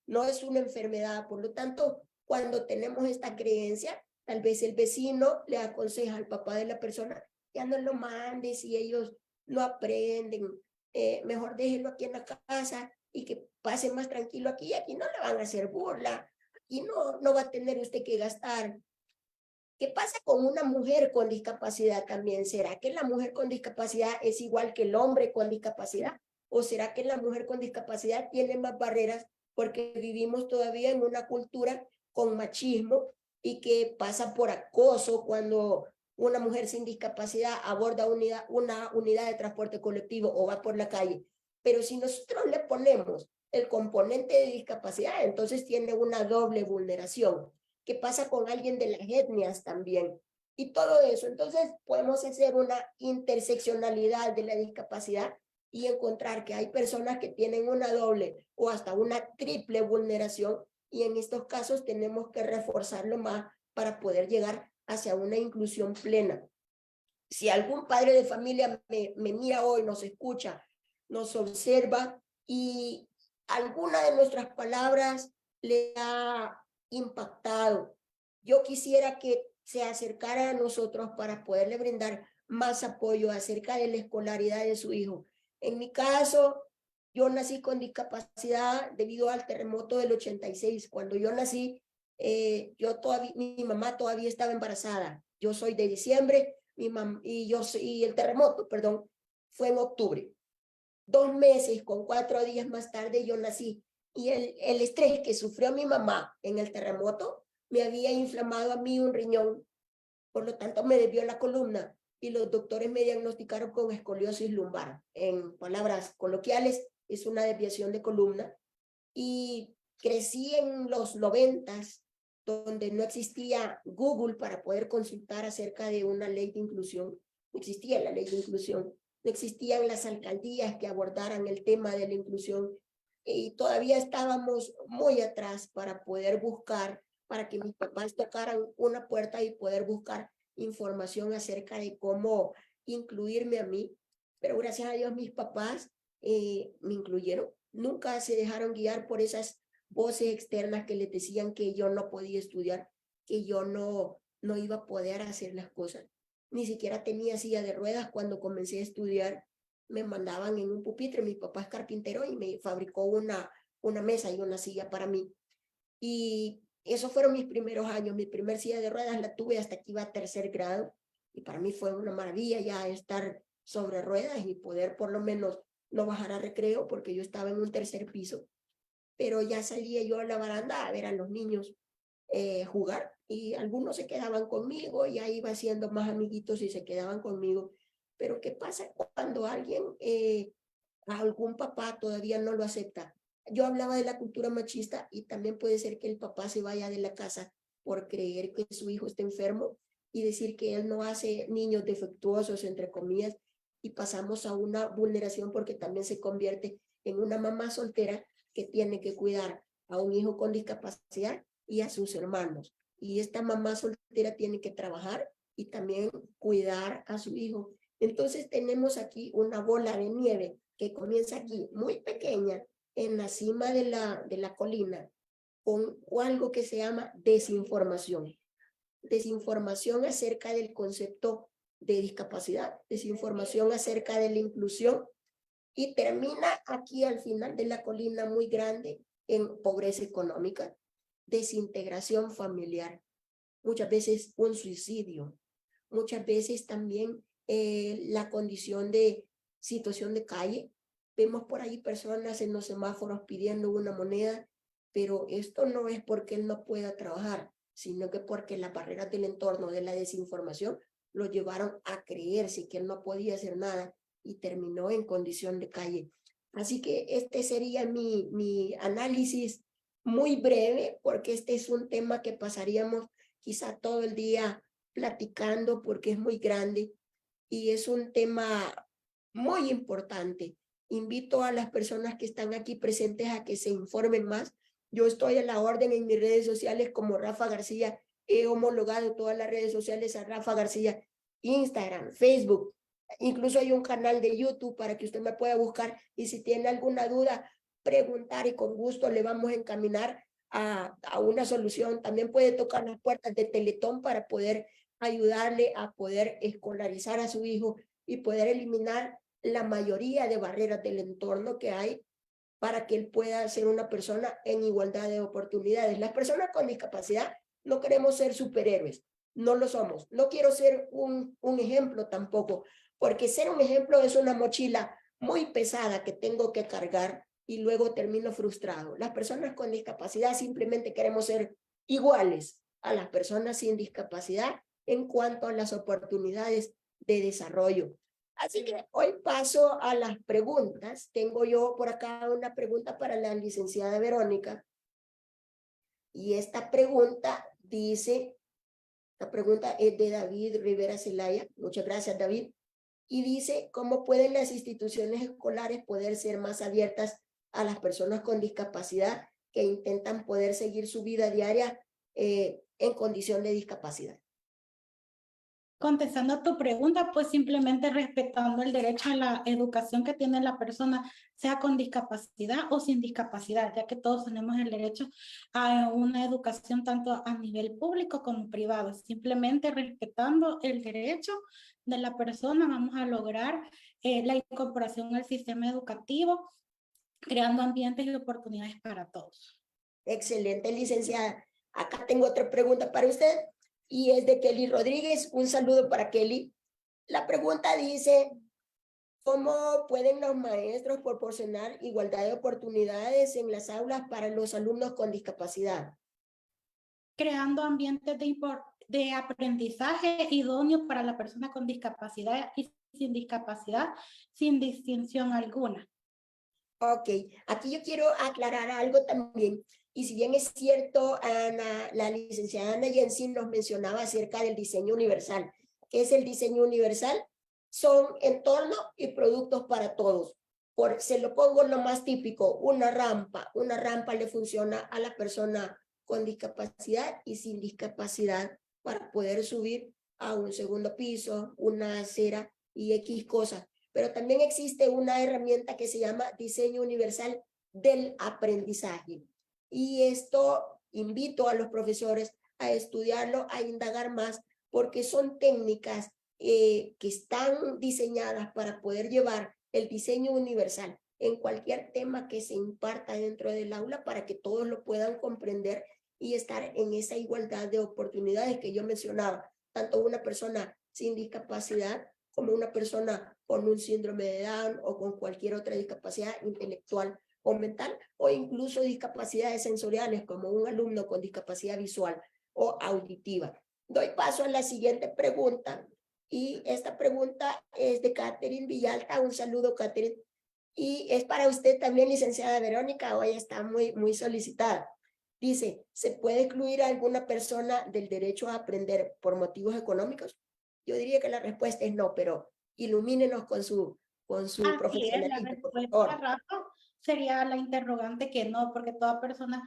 no es una enfermedad. Por lo tanto, cuando tenemos esta creencia, tal vez el vecino le aconseja al papá de la persona, ya no lo mandes si ellos no aprenden, mejor déjelo aquí en la casa y que pase más tranquilo aquí no le van a hacer burla, aquí no va a tener usted que gastar. ¿Qué pasa con una mujer con discapacidad también? ¿Será que la mujer con discapacidad es igual que el hombre con discapacidad? ¿O será que la mujer con discapacidad tiene más barreras porque vivimos todavía en una cultura con machismo y que pasa por acoso cuando una mujer sin discapacidad aborda una unidad de transporte colectivo o va por la calle? Pero si nosotros le ponemos el componente de discapacidad, entonces tiene una doble vulneración. ¿Qué pasa con alguien de las etnias también? Y todo eso. Entonces podemos hacer una interseccionalidad de la discapacidad y encontrar que hay personas que tienen una doble o hasta una triple vulneración y en estos casos tenemos que reforzarlo más para poder llegar hacia una inclusión plena. Si algún padre de familia me mira hoy, nos escucha, nos observa y alguna de nuestras palabras le ha impactado, yo quisiera que se acercara a nosotros para poderle brindar más apoyo acerca de la escolaridad de su hijo. En mi caso, yo nací con discapacidad debido al terremoto del 86. Cuando yo nací, mi mamá todavía estaba embarazada. Yo soy de diciembre y el terremoto, perdón, fue en octubre. 2 meses con 4 días más tarde yo nací. Y el estrés que sufrió mi mamá en el terremoto me había inflamado a mí un riñón, por lo tanto me desvió la columna y los doctores me diagnosticaron con escoliosis lumbar. En palabras coloquiales, es una desviación de columna. Y crecí en los 90s, donde no existía Google para poder consultar acerca de una ley de inclusión. No existía la ley de inclusión. No existían las alcaldías que abordaran el tema de la inclusión. Y todavía estábamos muy atrás para poder buscar, para que mis papás tocaran una puerta y poder buscar información acerca de cómo incluirme a mí. Pero gracias a Dios mis papás me incluyeron. Nunca se dejaron guiar por esas voces externas que les decían que yo no podía estudiar, que yo no iba a poder hacer las cosas. Ni siquiera tenía silla de ruedas cuando comencé a estudiar. Me mandaban en un pupitre, mi papá es carpintero y me fabricó una mesa y una silla para mí. Y esos fueron mis primeros años. Mi primer silla de ruedas la tuve hasta que iba a 3er grado y para mí fue una maravilla ya estar sobre ruedas y poder por lo menos no bajar a recreo porque yo estaba en un 3er piso, pero ya salía yo a la baranda a ver a los niños jugar y algunos se quedaban conmigo, ya iba haciendo más amiguitos y se quedaban conmigo. Pero ¿qué pasa cuando alguien, algún papá todavía no lo acepta? Yo hablaba de la cultura machista y también puede ser que el papá se vaya de la casa por creer que su hijo está enfermo y decir que él no hace niños defectuosos, entre comillas, y pasamos a una vulneración porque también se convierte en una mamá soltera que tiene que cuidar a un hijo con discapacidad y a sus hermanos. Y esta mamá soltera tiene que trabajar y también cuidar a su hijo. Entonces tenemos aquí una bola de nieve que comienza aquí, muy pequeña, en la cima de la colina, con algo que se llama desinformación. Desinformación acerca del concepto de discapacidad, desinformación acerca de la inclusión, y termina aquí al final de la colina muy grande en pobreza económica, desintegración familiar, muchas veces un suicidio, muchas veces también la condición de situación de calle. Vemos por ahí personas en los semáforos pidiendo una moneda, pero esto no es porque él no pueda trabajar, sino que porque las barreras del entorno, de la desinformación, lo llevaron a creerse que él no podía hacer nada y terminó en condición de calle. Así que este sería mi análisis muy breve, porque este es un tema que pasaríamos quizá todo el día platicando porque es muy grande y es un tema muy importante. Invito a las personas que están aquí presentes a que se informen más. Yo estoy a la orden en mis redes sociales como Rafa García. He homologado todas las redes sociales a Rafa García, Instagram, Facebook. Incluso hay un canal de YouTube para que usted me pueda buscar y si tiene alguna duda, preguntar y con gusto le vamos a encaminar a una solución. También puede tocar las puertas de Teletón para poder ayudarle a poder escolarizar a su hijo y poder eliminar la mayoría de barreras del entorno que hay para que él pueda ser una persona en igualdad de oportunidades. Las personas con discapacidad no queremos ser superhéroes, no lo somos. No quiero ser un ejemplo tampoco, porque ser un ejemplo es una mochila muy pesada que tengo que cargar y luego termino frustrado. Las personas con discapacidad simplemente queremos ser iguales a las personas sin discapacidad en cuanto a las oportunidades de desarrollo. Así que hoy paso a las preguntas. Tengo yo por acá una pregunta para la licenciada Verónica. Y esta pregunta dice, la pregunta es de David Rivera Zelaya. Muchas gracias, David. Y dice, ¿cómo pueden las instituciones escolares poder ser más abiertas a las personas con discapacidad que intentan poder seguir su vida diaria en condición de discapacidad? Contestando a tu pregunta, pues simplemente respetando el derecho a la educación que tiene la persona, sea con discapacidad o sin discapacidad, ya que todos tenemos el derecho a una educación tanto a nivel público como privado. Simplemente respetando el derecho de la persona vamos a lograr la incorporación al sistema educativo, creando ambientes y oportunidades para todos. Excelente, licenciada. Acá tengo otra pregunta para usted y es de Kelly Rodríguez. Un saludo para Kelly. La pregunta dice, ¿cómo pueden los maestros proporcionar igualdad de oportunidades en las aulas para los alumnos con discapacidad? Creando ambientes de aprendizaje idóneo para la persona con discapacidad y sin discapacidad, sin distinción alguna. Ok, aquí yo quiero aclarar algo también. Y si bien es cierto, Ana, la licenciada Ana Jensen nos mencionaba acerca del diseño universal. ¿Qué es el diseño universal? Son entornos y productos para todos. Se lo pongo lo más típico, una rampa. Una rampa le funciona a la persona con discapacidad y sin discapacidad para poder subir a un segundo piso, una acera y X cosas. Pero también existe una herramienta que se llama diseño universal del aprendizaje. Y esto invito a los profesores a estudiarlo, a indagar más, porque son técnicas que están diseñadas para poder llevar el diseño universal en cualquier tema que se imparta dentro del aula para que todos lo puedan comprender y estar en esa igualdad de oportunidades que yo mencionaba, tanto una persona sin discapacidad como una persona con un síndrome de Down o con cualquier otra discapacidad intelectual o mental, o incluso discapacidades sensoriales, como un alumno con discapacidad visual o auditiva. Doy paso a la siguiente pregunta, y esta pregunta es de Catherine Villalta. Un saludo, Catherine. Y es para usted también, licenciada Verónica, hoy está muy solicitada. Dice, ¿se puede excluir a alguna persona del derecho a aprender por motivos económicos? Yo diría que la respuesta es no, pero ilumínenos con su Así es, la profesionalismo, por respuesta, favor. Rafa, sería la interrogante que no, porque toda persona,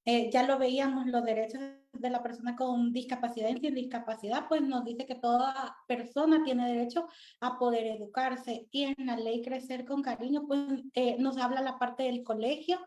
ya lo veíamos, los derechos de la persona con discapacidad y sin discapacidad, pues nos dice que toda persona tiene derecho a poder educarse. Y en la ley Crecer con Cariño, pues nos habla la parte del colegio,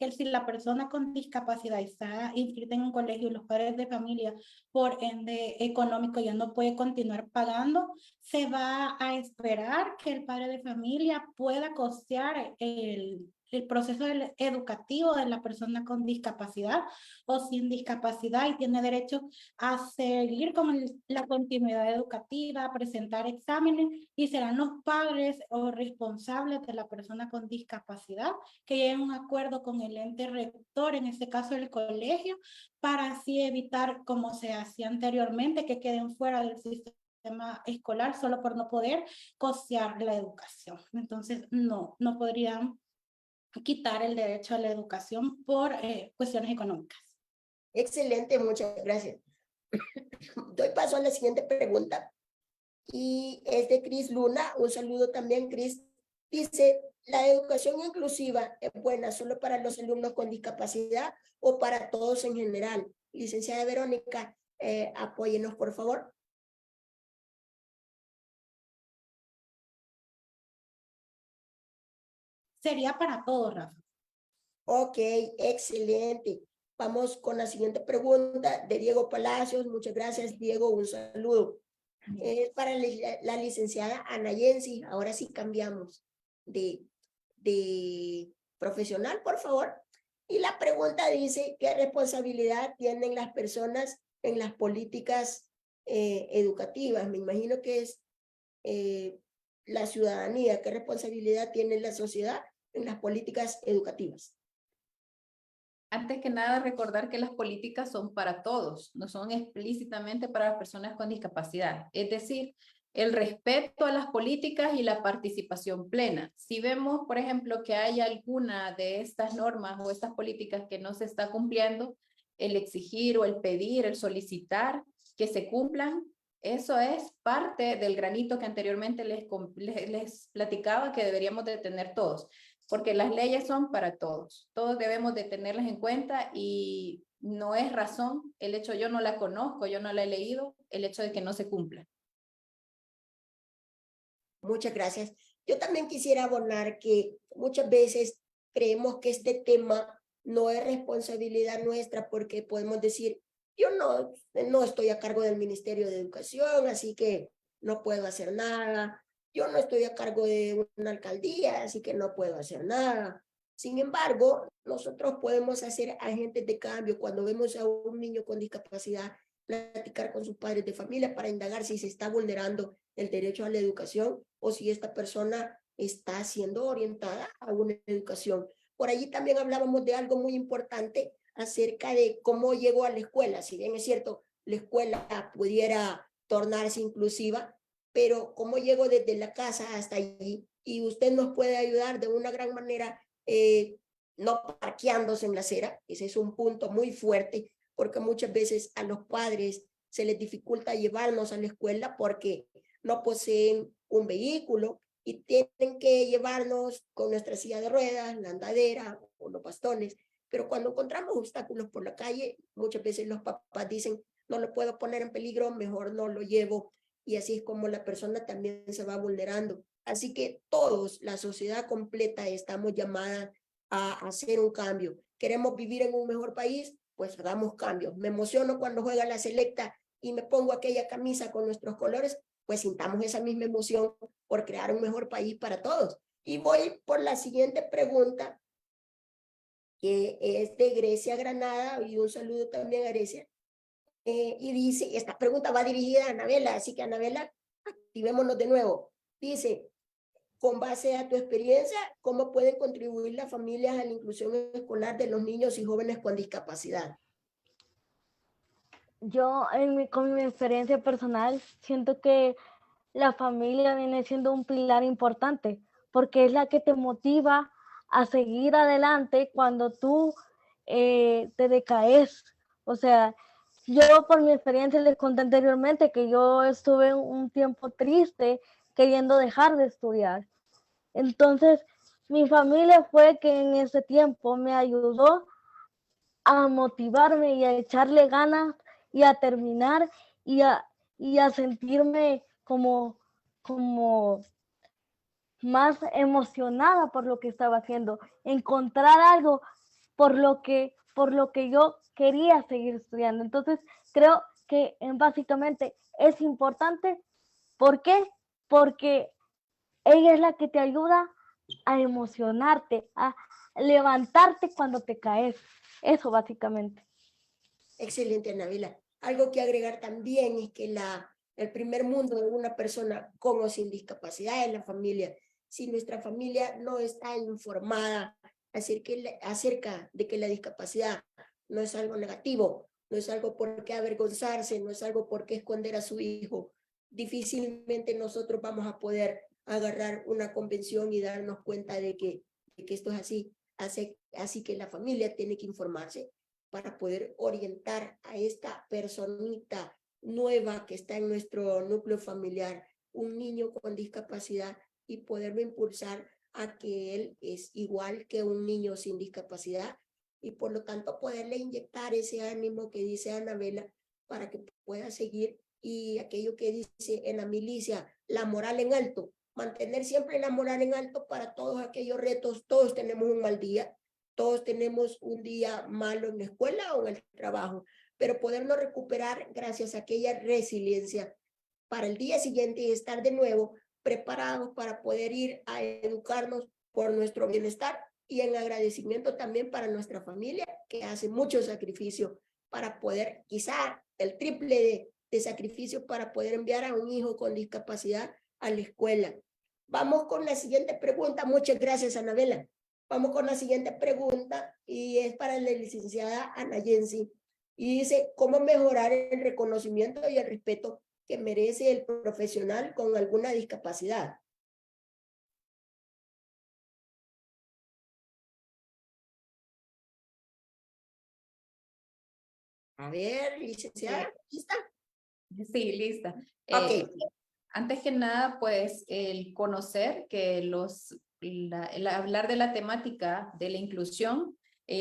que si la persona con discapacidad está inscrita en un colegio y los padres de familia, por ende económico, ya no puede continuar pagando, se va a esperar que el padre de familia pueda costear el proceso educativo de la persona con discapacidad o sin discapacidad, y tiene derecho a seguir con la continuidad educativa, a presentar exámenes, y serán los padres o responsables de la persona con discapacidad que lleguen a un acuerdo con el ente rector, en este caso el colegio, para así evitar, como se hacía anteriormente, que queden fuera del sistema escolar solo por no poder costear la educación. Entonces, no podrían quitar el derecho a la educación por cuestiones económicas. Excelente, muchas gracias. Doy paso a la siguiente pregunta, y es de Cris Luna. Un saludo también, Cris. Dice, ¿la educación inclusiva es buena solo para los alumnos con discapacidad o para todos en general? Licenciada Verónica, apóyenos, por favor. Sería para todos, Rafa. Ok, excelente. Vamos con la siguiente pregunta de Diego Palacios. Muchas gracias, Diego. Un saludo. Es para la licenciada Ana Jensi. Ahora sí cambiamos de profesional, por favor. Y la pregunta dice, ¿qué responsabilidad tienen las personas en las políticas educativas? Me imagino que es la ciudadanía. ¿Qué responsabilidad tiene la sociedad en las políticas educativas? Antes que nada, recordar que las políticas son para todos, no son explícitamente para las personas con discapacidad. Es decir, el respeto a las políticas y la participación plena. Si vemos, por ejemplo, que hay alguna de estas normas o estas políticas que no se está cumpliendo, el exigir o el pedir, el solicitar que se cumplan, eso es parte del granito que anteriormente les platicaba que deberíamos de tener todos. Porque las leyes son para todos. Todos debemos de tenerlas en cuenta, y no es razón el hecho, yo no la conozco, yo no la he leído, el hecho de que no se cumpla. Muchas gracias. Yo también quisiera abonar que muchas veces creemos que este tema no es responsabilidad nuestra, porque podemos decir, yo no estoy a cargo del Ministerio de Educación, así que no puedo hacer nada. Yo no estoy a cargo de una alcaldía, así que no puedo hacer nada. Sin embargo, nosotros podemos hacer agentes de cambio cuando vemos a un niño con discapacidad, platicar con sus padres de familia para indagar si se está vulnerando el derecho a la educación o si esta persona está siendo orientada a una educación. Por allí también hablábamos de algo muy importante acerca de cómo llegó a la escuela. Si bien es cierto, la escuela pudiera tornarse inclusiva, pero cómo llego desde la casa hasta allí, y usted nos puede ayudar de una gran manera, no parqueándose en la acera. Ese es un punto muy fuerte, porque muchas veces a los padres se les dificulta llevarnos a la escuela porque no poseen un vehículo y tienen que llevarnos con nuestra silla de ruedas, la andadera o los bastones. Pero cuando encontramos obstáculos por la calle, muchas veces los papás dicen, no lo puedo poner en peligro, mejor no lo llevo. Y así es como la persona también se va vulnerando. Así que todos, la sociedad completa, estamos llamadas a hacer un cambio. ¿Queremos vivir en un mejor país? Pues hagamos cambios. Me emociono cuando juega la selecta y me pongo aquella camisa con nuestros colores, pues sintamos esa misma emoción por crear un mejor país para todos. Y voy por la siguiente pregunta, que es de Grecia Granada, y un saludo también a Grecia. Y dice, esta pregunta va dirigida a Anabela, así que Anabela, activémonos de nuevo. Dice, con base a tu experiencia, ¿cómo pueden contribuir las familias a la inclusión escolar de los niños y jóvenes con discapacidad? Yo, con mi experiencia personal, siento que la familia viene siendo un pilar importante, porque es la que te motiva a seguir adelante cuando tú te decaes. O sea, yo por mi experiencia les conté anteriormente que yo estuve un tiempo triste queriendo dejar de estudiar. Entonces, mi familia fue que en ese tiempo me ayudó a motivarme y a echarle ganas y a terminar y a sentirme como más emocionada por lo que estaba haciendo, encontrar algo por lo que yo quería seguir estudiando. Entonces, creo que básicamente es importante. ¿Por qué? Porque ella es la que te ayuda a emocionarte, a levantarte cuando te caes. Eso básicamente. Excelente, Anabela. Algo que agregar también es que el primer mundo de una persona con o sin discapacidad es la familia. Si nuestra familia no está informada acerca de que la discapacidad no es algo negativo, no es algo por qué avergonzarse, no es algo por qué esconder a su hijo, difícilmente nosotros vamos a poder agarrar una convención y darnos cuenta de que esto es así. Así que la familia tiene que informarse para poder orientar a esta personita nueva que está en nuestro núcleo familiar, un niño con discapacidad, y poderlo impulsar a que él es igual que un niño sin discapacidad, y por lo tanto poderle inyectar ese ánimo que dice Anabela para que pueda seguir, y aquello que dice en la milicia, la moral en alto, mantener siempre la moral en alto para todos aquellos retos. Todos tenemos un mal día, todos tenemos un día malo en la escuela o en el trabajo, pero podernos recuperar gracias a aquella resiliencia para el día siguiente y estar de nuevo preparados para poder ir a educarnos por nuestro bienestar, y en agradecimiento también para nuestra familia que hace mucho sacrificio para poder, quizá el triple de sacrificio para poder enviar a un hijo con discapacidad a la escuela. Vamos con la siguiente pregunta. Muchas gracias, Anabela. Vamos con la siguiente pregunta, y es para la licenciada Ana Jensi, y dice, ¿cómo mejorar el reconocimiento y el respeto que merece el profesional con alguna discapacidad? A ver, licenciada, ¿lista? Sí, lista. Ok. Antes que nada, pues el conocer que el hablar de la temática de la inclusión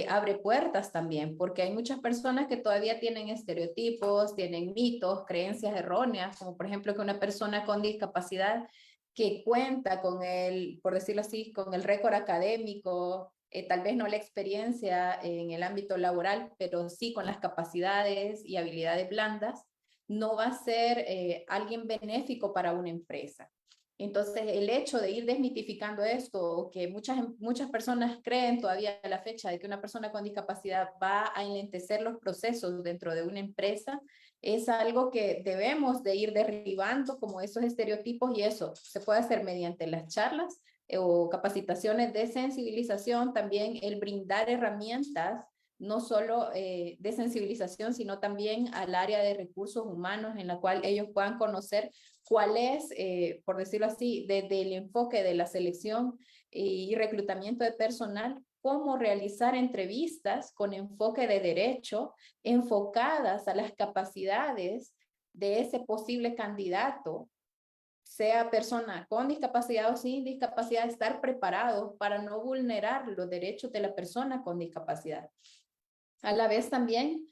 abre puertas también, porque hay muchas personas que todavía tienen estereotipos, tienen mitos, creencias erróneas, como por ejemplo que una persona con discapacidad que cuenta con el, por decirlo así, con el récord académico, tal vez no la experiencia en el ámbito laboral, pero sí con las capacidades y habilidades blandas, no va a ser alguien benéfico para una empresa. Entonces, el hecho de ir desmitificando esto, que muchas personas creen todavía a la fecha de que una persona con discapacidad va a enlentecer los procesos dentro de una empresa, es algo que debemos de ir derribando como esos estereotipos, y eso se puede hacer mediante las charlas o capacitaciones de sensibilización, también el brindar herramientas no solo de sensibilización, sino también al área de recursos humanos en la cual ellos puedan conocer cuál es, por decirlo así, desde el enfoque de la selección y reclutamiento de personal, cómo realizar entrevistas con enfoque de derecho, enfocadas a las capacidades de ese posible candidato, sea persona con discapacidad o sin discapacidad, estar preparados para no vulnerar los derechos de la persona con discapacidad. A la vez también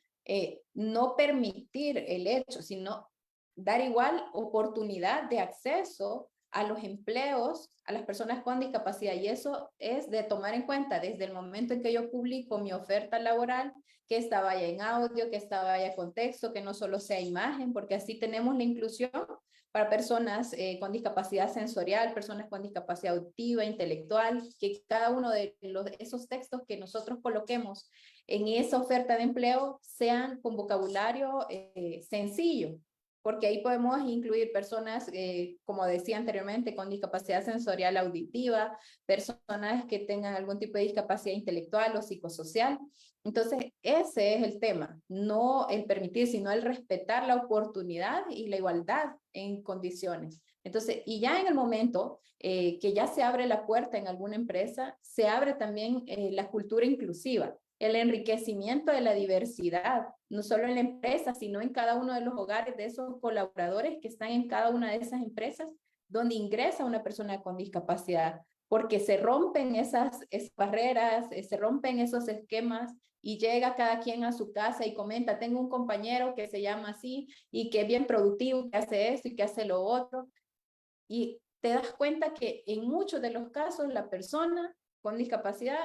no permitir el hecho, sino dar igual oportunidad de acceso a los empleos a las personas con discapacidad. Y eso es de tomar en cuenta desde el momento en que yo publico mi oferta laboral, que esta vaya en audio, que esta vaya con texto, que no solo sea imagen, porque así tenemos la inclusión para personas con discapacidad sensorial, personas con discapacidad auditiva, intelectual, que cada uno de esos textos que nosotros coloquemos en esa oferta de empleo sean con vocabulario sencillo, porque ahí podemos incluir personas, como decía anteriormente, con discapacidad sensorial auditiva, personas que tengan algún tipo de discapacidad intelectual o psicosocial. Entonces, ese es el tema, no el permitir, sino el respetar la oportunidad y la igualdad en condiciones. Entonces, y ya en el momento que ya se abre la puerta en alguna empresa, se abre también la cultura inclusiva, el enriquecimiento de la diversidad, no solo en la empresa, sino en cada uno de los hogares de esos colaboradores que están en cada una de esas empresas donde ingresa una persona con discapacidad, porque se rompen esas barreras, se rompen esos esquemas y llega cada quien a su casa y comenta, tengo un compañero que se llama así y que es bien productivo, que hace esto y que hace lo otro. Y te das cuenta que en muchos de los casos la persona con discapacidad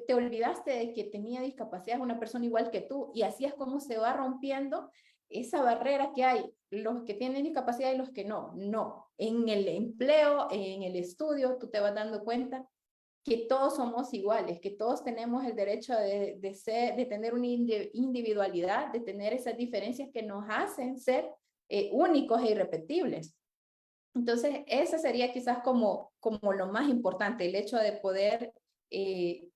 te olvidaste de que tenía discapacidad, es una persona igual que tú, y así es como se va rompiendo esa barrera que hay, los que tienen discapacidad y los que no. No, en el empleo, en el estudio, tú te vas dando cuenta que todos somos iguales, que todos tenemos el derecho de tener una individualidad, de tener esas diferencias que nos hacen ser únicos e irrepetibles. Entonces, ese sería quizás como lo más importante, el hecho de poder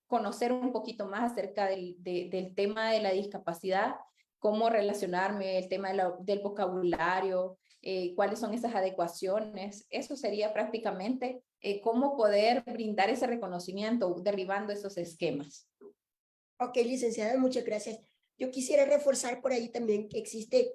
conocer un poquito más acerca del tema de la discapacidad, cómo relacionarme, el tema del vocabulario, cuáles son esas adecuaciones. Eso sería prácticamente cómo poder brindar ese reconocimiento, derribando esos esquemas. Ok, licenciada, muchas gracias. Yo quisiera reforzar por ahí también que existe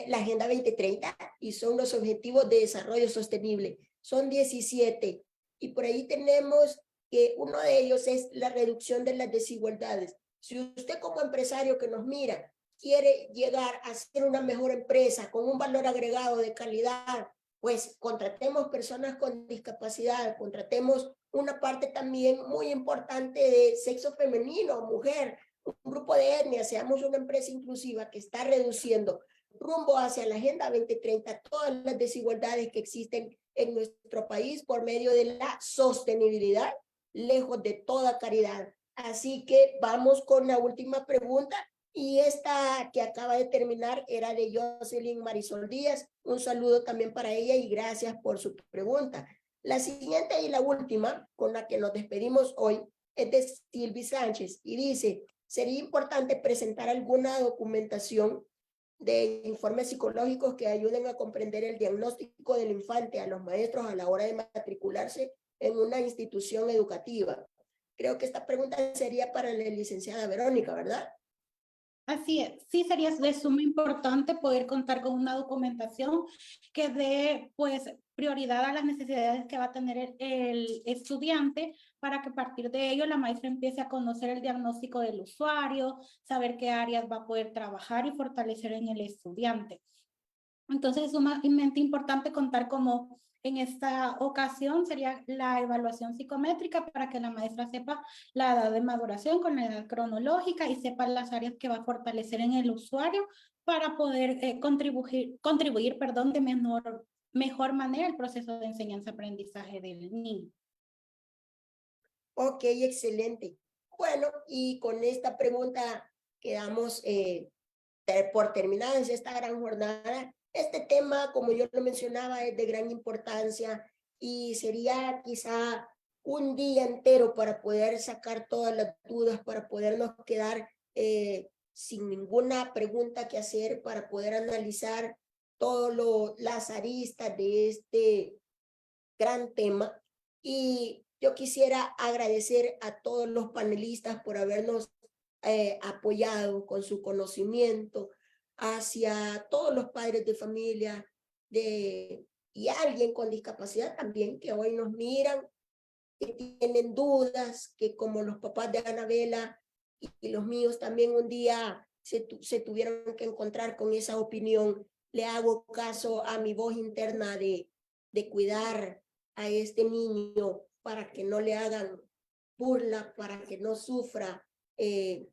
la Agenda 2030 y son los Objetivos de Desarrollo Sostenible. Son 17 y por ahí tenemos que uno de ellos es la reducción de las desigualdades. Si usted como empresario que nos mira quiere llegar a ser una mejor empresa con un valor agregado de calidad, pues contratemos personas con discapacidad, contratemos una parte también muy importante de sexo femenino, mujer, un grupo de etnia, seamos una empresa inclusiva que está reduciendo rumbo hacia la Agenda 2030 todas las desigualdades que existen en nuestro país por medio de la sostenibilidad, lejos de toda caridad. Así que vamos con la última pregunta y esta que acaba de terminar era de Jocelyn Marisol Díaz. Un saludo también para ella y gracias por su pregunta. La siguiente y la última con la que nos despedimos hoy es de Silvi Sánchez y dice, sería importante presentar alguna documentación de informes psicológicos que ayuden a comprender el diagnóstico del infante a los maestros a la hora de matricularse en una institución educativa. Creo que esta pregunta sería para la licenciada Verónica, ¿verdad? Así es, sí sería de suma importante poder contar con una documentación que dé pues prioridad a las necesidades que va a tener el estudiante para que a partir de ello la maestra empiece a conocer el diagnóstico del usuario, saber qué áreas va a poder trabajar y fortalecer en el estudiante. Entonces es sumamente importante contar como en esta ocasión sería la evaluación psicométrica para que la maestra sepa la edad de maduración con la edad cronológica y sepa las áreas que va a fortalecer en el usuario para poder contribuir de mejor manera el proceso de enseñanza-aprendizaje del niño. Ok, excelente. Bueno, y con esta pregunta quedamos por terminadas esta gran jornada. Este tema, como yo lo mencionaba, es de gran importancia y sería quizá un día entero para poder sacar todas las dudas, para podernos quedar sin ninguna pregunta que hacer, para poder analizar todas las aristas de este gran tema. Y yo quisiera agradecer a todos los panelistas por habernos apoyado con su conocimiento hacia todos los padres de familia y alguien con discapacidad también que hoy nos miran, que tienen dudas, que como los papás de Anabela y los míos también un día se tuvieron que encontrar con esa opinión. Le hago caso a mi voz interna de cuidar a este niño para que no le hagan burla, para que no sufra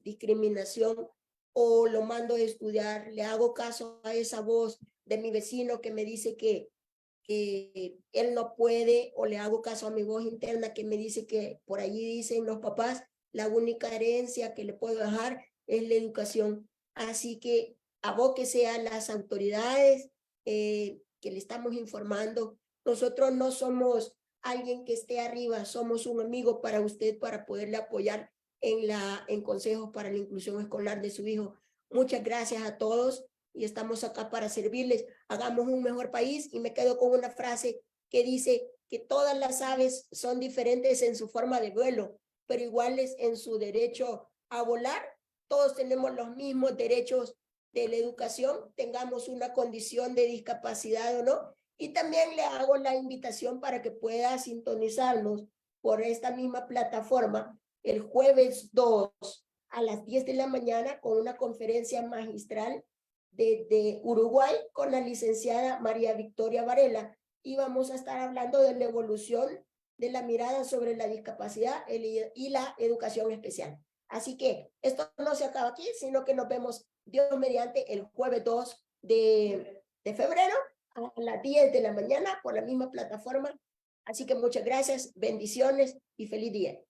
discriminación, o lo mando a estudiar. Le hago caso a esa voz de mi vecino que me dice que él no puede, o le hago caso a mi voz interna que me dice que por allí dicen los papás, la única herencia que le puedo dejar es la educación. Así que abóquese a las autoridades que le estamos informando. Nosotros no somos alguien que esté arriba, somos un amigo para usted para poderle apoyar en consejos para la inclusión escolar de su hijo. Muchas gracias a todos y estamos acá para servirles. Hagamos un mejor país, y me quedo con una frase que dice que todas las aves son diferentes en su forma de vuelo, pero iguales en su derecho a volar. Todos tenemos los mismos derechos de la educación, tengamos una condición de discapacidad o no. Y también le hago la invitación para que pueda sintonizarnos por esta misma plataforma el jueves 2 a las 10 de la mañana con una conferencia magistral de Uruguay con la licenciada María Victoria Varela, y vamos a estar hablando de la evolución de la mirada sobre la discapacidad y la educación especial. Así que esto no se acaba aquí, sino que nos vemos Dios mediante el jueves 2 de febrero a las 10 de la mañana por la misma plataforma. Así que muchas gracias, bendiciones y feliz día.